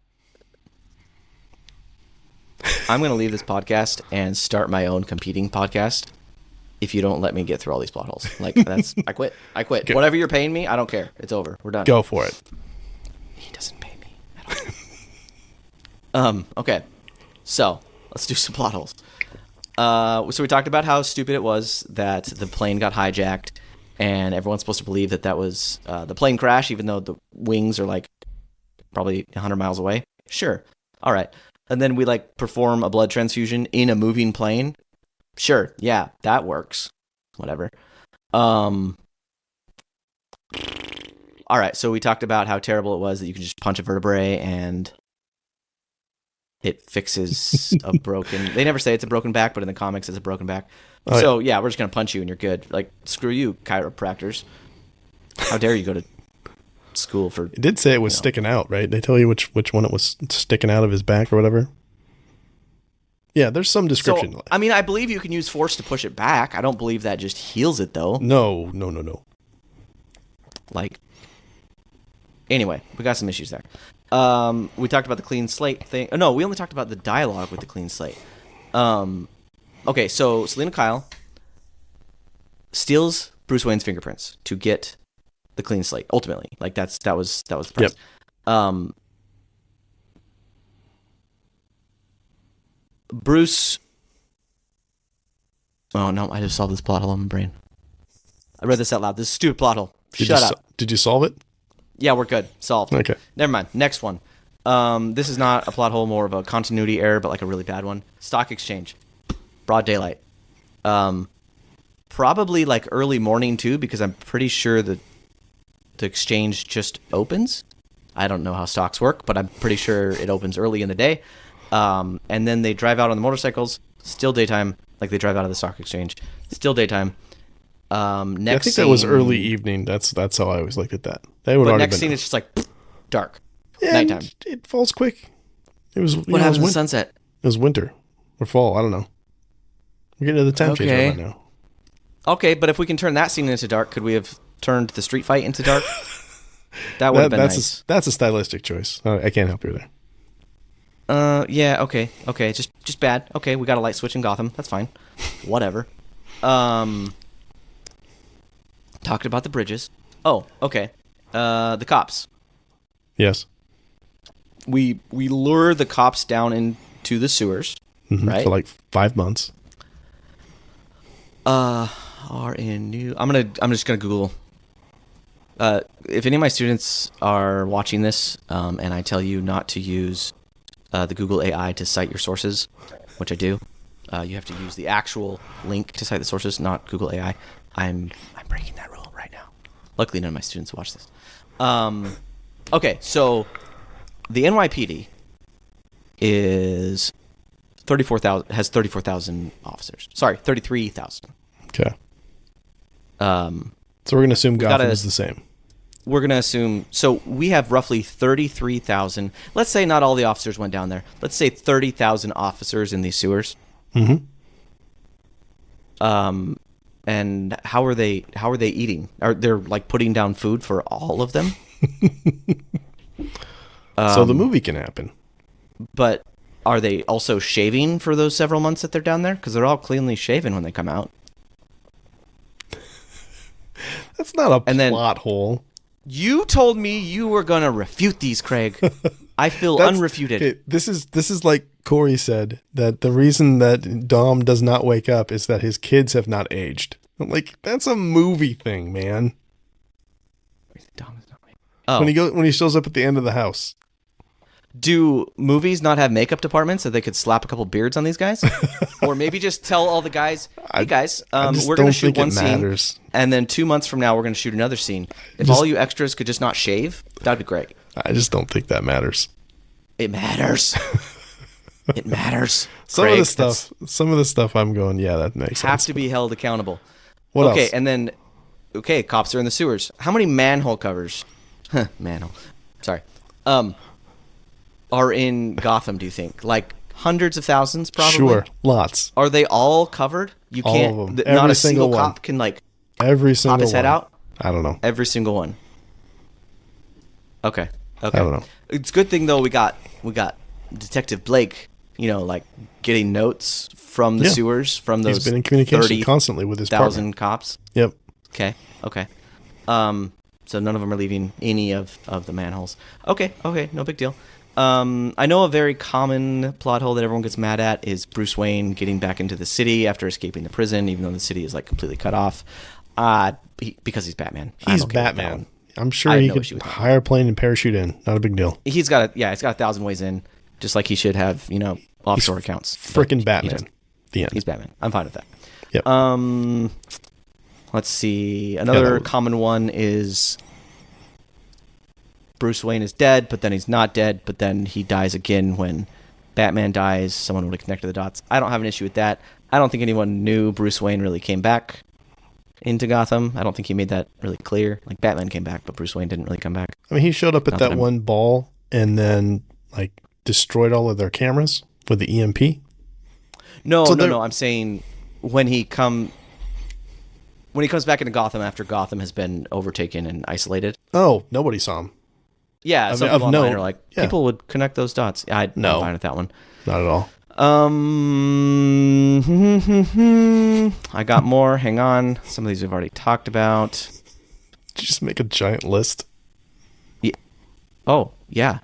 I'm going to leave this podcast and start my own competing podcast if you don't let me get through all these plot holes. Like, I quit. Go. Whatever you're paying me, I don't care. It's over. We're done. Go for it. He doesn't pay me at all. Okay. So, let's do some plot holes. So we talked about how stupid it was that the plane got hijacked and everyone's supposed to believe that was the plane crash, even though the wings are like probably 100 miles away. Sure. All right. And then we like perform a blood transfusion in a moving plane. Sure, yeah, that works. Whatever. All right, so we talked about how terrible it was that you can just punch a vertebrae and it fixes a broken. They never say it's a broken back, but in the comics it's a broken back. Oh, so yeah, we're just gonna punch you and you're good. Like, screw you, chiropractors. How dare you go to school for. It did say it was sticking out, right? They tell you which one it was sticking out of his back or whatever. Yeah, there's some description. So, I mean, I believe you can use force to push it back. I don't believe that just heals it, though. No. Like, anyway, we got some issues there. We talked about the clean slate thing. Oh, no, we only talked about the dialogue with the clean slate. Okay, so Selina Kyle steals Bruce Wayne's fingerprints to get the clean slate. Ultimately, like that was the price. Yep. Bruce. Oh no! I just solved this plot hole in my brain. I read this out loud. This is a stupid plot hole. Shut up. Did you solve it? Yeah, we're good. Solved. Okay. Never mind. Next one. This is not a plot hole, more of a continuity error, but like a really bad one. Stock exchange. Broad daylight. Probably like early morning too, because I'm pretty sure the exchange just opens. I don't know how stocks work, but I'm pretty sure it opens early in the day. And then they drive out on the motorcycles. Still daytime. Like they drive out of the stock exchange. Still daytime. Next I think that was early evening. That's how I always looked at that. Next scene it's just like dark. Yeah, nighttime. It falls quick. It was. What happens at sunset? It was winter or fall. I don't know. We're getting to the time change right now. Okay, but if we can turn that scene into dark, could we have turned the street fight into dark? That would have been nice. That's a stylistic choice. I can't help you there. Yeah, okay, just bad. Okay, we got a light switch in Gotham. That's fine. Whatever. Talked about the bridges. Oh, okay. The cops. Yes. We lure the cops down into the sewers, right? For like 5 months. Are in new. I'm just gonna Google. If any of my students are watching this, and I tell you not to use the Google AI to cite your sources, which I do, you have to use the actual link to cite the sources, not Google AI. I'm breaking that rule right now. Luckily, none of my students watch this. Okay, so the NYPD is 34,000 has 34,000 officers. Sorry, 33,000. Okay. So we're gonna assume Gotham is the same. We're gonna assume. So we have roughly 33,000. Let's say not all the officers went down there. Let's say 30,000 officers in these sewers. Mm-hmm. And how are they eating? Are they like putting down food for all of them? So the movie can happen. But are they also shaving for those several months that they're down there? Because they're all cleanly shaven when they come out. That's not a plot hole. You told me you were going to refute these, Craig. I feel unrefuted. Okay, this is like Corey said, that the reason that Dom does not wake up is that his kids have not aged. I'm like, that's a movie thing, man. Dom is not waking up. When he shows up at the end of the house. Do movies not have makeup departments that they could slap a couple beards on these guys? Or maybe just tell all the guys, hey guys, we're going to shoot one scene, and then 2 months from now we're going to shoot another scene. If all you extras could just not shave, that'd be great. I just don't think that matters. It matters. It matters. Some of the stuff I'm going, yeah, that makes sense. Have to be held accountable. What else? Okay, and then, cops are in the sewers. How many manhole covers? Manhole. Sorry. Are in Gotham, do you think? Like hundreds of thousands, probably? Sure, lots. Are they all covered? You all can't. Of them. Not a single cop can every single pop his head out? I don't know. Every single one. Okay. I don't know. It's a good thing, though, we got Detective Blake, getting notes from the sewers, from those He's been in communication constantly with his partner. 1,000 cops. Yep. Okay. So none of them are leaving any of the manholes. Okay, no big deal. I know a very common plot hole that everyone gets mad at is Bruce Wayne getting back into the city after escaping the prison, even though the city is like completely cut off. Because he's Batman. He's Batman. I'm sure he could hire a plane and parachute in. Not a big deal. He's got 1,000 ways in, just like he should have, offshore accounts. Freaking Batman. The end. He's Batman. I'm fine with that. Yep. Let's see. Another common one is Bruce Wayne is dead, but then he's not dead, but then he dies again when Batman dies. Someone would have connected the dots. I don't have an issue with that. I don't think anyone knew Bruce Wayne really came back into Gotham. I don't think he made that really clear. Like, Batman came back, but Bruce Wayne didn't really come back. I mean, he showed up at that one ball and then, destroyed all of their cameras with the EMP. No. I'm saying when he comes back into Gotham after Gotham has been overtaken and isolated. Oh, nobody saw him. Yeah, some people online are like, people would connect those dots. I'm fine with that one. Not at all. I got more. Hang on. Some of these we've already talked about. Did you just make a giant list? Yeah. Oh, yeah.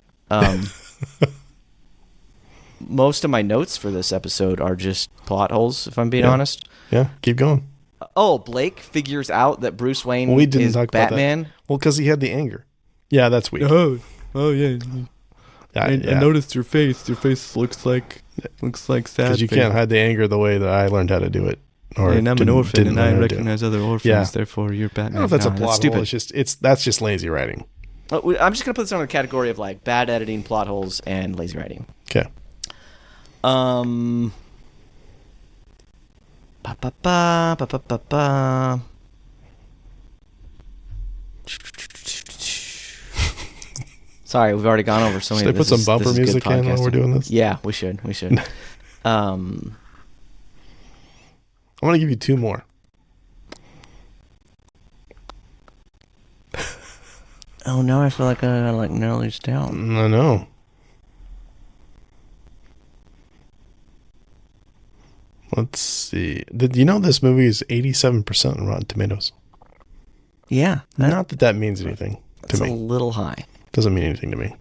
Most of my notes for this episode are just plot holes, if I'm being honest. Yeah, keep going. Oh, Blake figures out that Bruce Wayne is Batman. About that. Well, because he had the anger. Yeah, that's weak. Oh yeah. I noticed your face. Your face looks like sad. Because you can't hide the anger the way that I learned how to do it. And I'm an orphan, and I recognize other orphans. Therefore, you're Batman. I don't know if that's a plot hole. That's just lazy writing. I'm just gonna put this on a category of bad editing, plot holes, and lazy writing. Okay. Sorry, we've already gone over so many. Should I put some bumper music in while we're doing this? Yeah, we should. I'm going to give you two more. Oh, now I feel like I gotta narrow these down. I know. Let's see. Did you know this movie is 87% on Rotten Tomatoes? Yeah. Not that that means anything to me. It's a little high. Doesn't mean anything to me.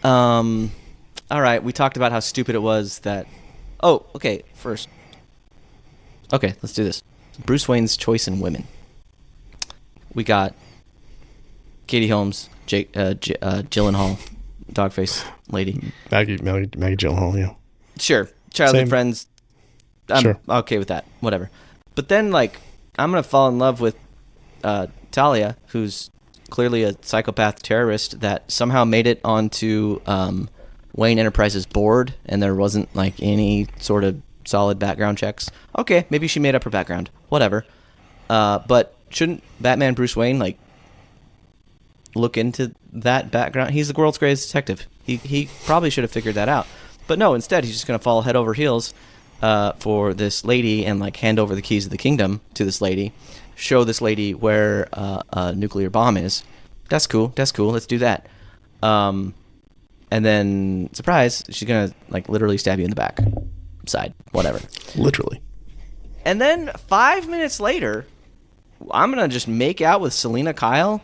All right. We talked about how stupid it was that... Oh, okay. First. Okay, let's do this. Bruce Wayne's choice in women. We got Katie Holmes, Gyllenhaal, Dogface lady. Maggie Gyllenhaal, yeah. Sure. Childhood friends. I'm Sure. okay with that. Whatever. But then, like, I'm going to fall in love with Talia, who's clearly a psychopath terrorist that somehow made it onto Wayne Enterprises' board, and there wasn't, like, any sort of solid background checks. Okay, maybe she made up her background. Whatever. But shouldn't Batman Bruce Wayne, like, look into that background? He's the world's greatest detective. He probably should have figured that out. But no, instead, he's just going to fall head over heels for this lady and, like, hand over the keys of the kingdom to this lady, show this lady where a nuclear bomb is. That's cool. Let's do that. And then, surprise, she's going to, like, literally stab you in the back. Side. Whatever. Literally. And then 5 minutes later, I'm going to just make out with Selena Kyle,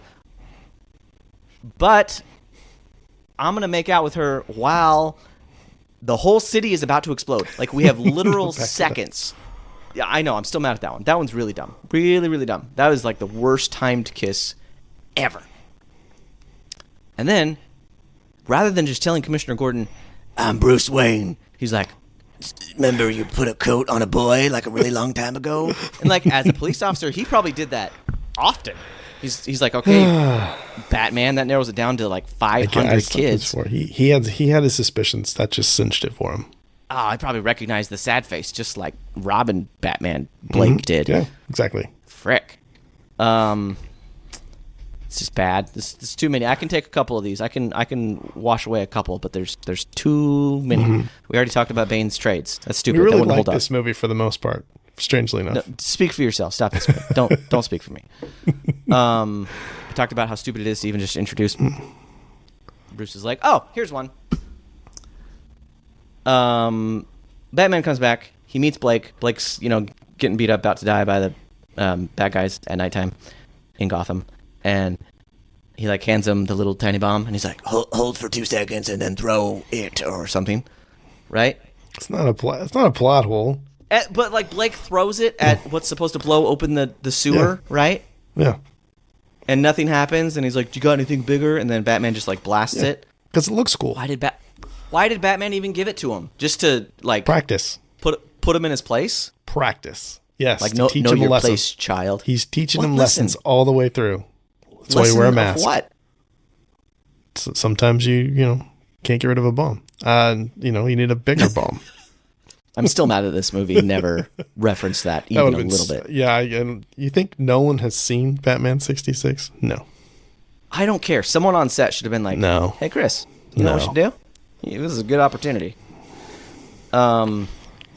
but I'm going to make out with her while the whole city is about to explode. Like, we have literal seconds. Yeah, I know. I'm still mad at that one. That one's really dumb. Really, really dumb. That was like the worst timed kiss ever. And then, rather than just telling Commissioner Gordon, I'm Bruce Wayne, he's like, remember you put a coat on a boy like a really long time ago? And like, as a police officer, he probably did that often. He's like, okay, Batman, that narrows it down to like 500 kids. He had his suspicions. That just cinched it for him. Oh, I probably recognized the sad face, just like Robin Batman Blake did. Yeah, exactly. Frick. It's just bad. There's too many. I can take a couple of these. I can wash away a couple, but there's too many. We already talked about Bane's trades. That's stupid. We really like this movie for the most part. Strangely enough. No, speak for yourself. Stop this. Don't speak for me. We talked about how stupid it is to even just introduce. Bruce is like, oh, here's one. Batman comes back. He meets Blake. Blake's, getting beat up, about to die by the bad guys at nighttime in Gotham. And he, like, hands him the little tiny bomb. And he's like, hold for 2 seconds and then throw it or something. Right? It's not a plot hole. But, like, Blake throws it at what's supposed to blow open the sewer, right? Yeah. And nothing happens. And he's like, do you got anything bigger? And then Batman just, like, blasts it. Because it looks cool. Why did Batman even give it to him? Just to, like... Practice. Put him in his place? Practice. Yes. Like, know your place, child. He's teaching him lessons all the way through. That's why you wear a mask. What? So sometimes you can't get rid of a bomb. You need a bigger bomb. I'm still mad at this movie. Never referenced that even a little bit. Yeah, and you think Nolan has seen Batman 66? No. I don't care. Someone on set should have been like, no. Hey, Chris, you know what we should do? This is a good opportunity.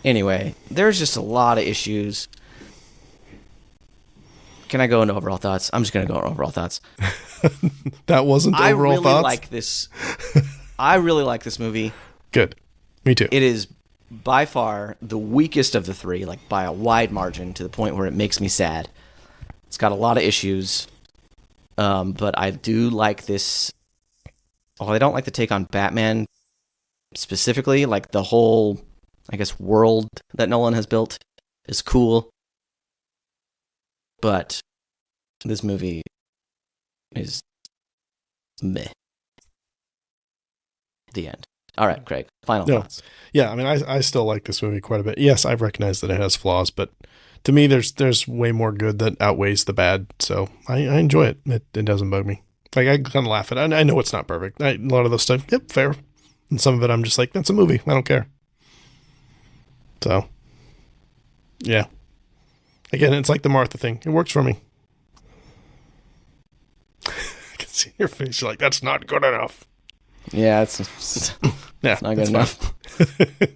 Anyway, there's just a lot of issues. Can I go into overall thoughts? I'm just going to go into overall thoughts. That wasn't overall thoughts? I really like this movie. Good. Me too. It is by far the weakest of the three, like by a wide margin, to the point where it makes me sad. It's got a lot of issues, but I do like this. Well, I don't like the take on Batman specifically. Like the whole, I guess, world that Nolan has built is cool. But this movie is meh. The end. All right, Craig, final thoughts. Yeah, I mean, I still like this movie quite a bit. Yes, I recognize that it has flaws, but to me, there's way more good that outweighs the bad. So I enjoy it. It doesn't bug me. Like, I kind of laugh at it. I know it's not perfect. A lot of those stuff, yep, fair. And some of it, I'm just like, that's a movie. I don't care. So, yeah. Again, it's like the Martha thing. It works for me. I can see your face. You're like, that's not good enough. Yeah, it's not good enough.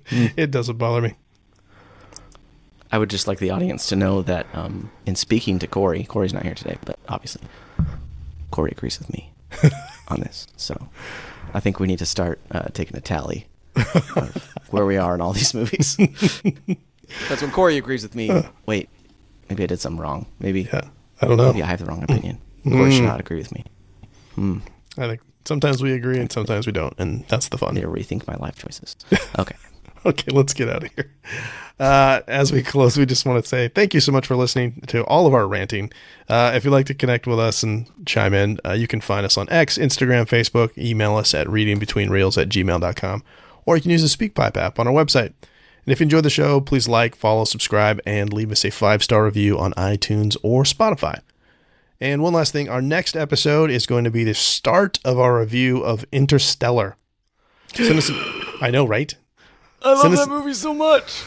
It doesn't bother me. I would just like the audience to know that in speaking to Corey's not here today, but obviously Corey agrees with me on this. So I think we need to start taking a tally of where we are in all these movies. That's when Corey agrees with me. Wait, maybe I did something wrong. Maybe I don't know. Maybe I have the wrong opinion. Corey should not agree with me. I think sometimes we agree and sometimes we don't, and that's the fun. I need to rethink my life choices. Okay. Okay, let's get out of here. As we close, we just want to say thank you so much for listening to all of our ranting. If you'd like to connect with us and chime in, you can find us on X, Instagram, Facebook, email us at readingbetweenreels@gmail.com, or you can use the SpeakPipe app on our website. And if you enjoyed the show, please like, follow, subscribe, and leave us a 5-star review on iTunes or Spotify. And one last thing, our next episode is going to be the start of our review of Interstellar. I know, right? I love that movie so much.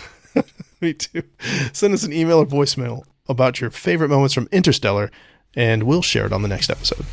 Me too. Send us an email or voicemail about your favorite moments from Interstellar, and we'll share it on the next episode.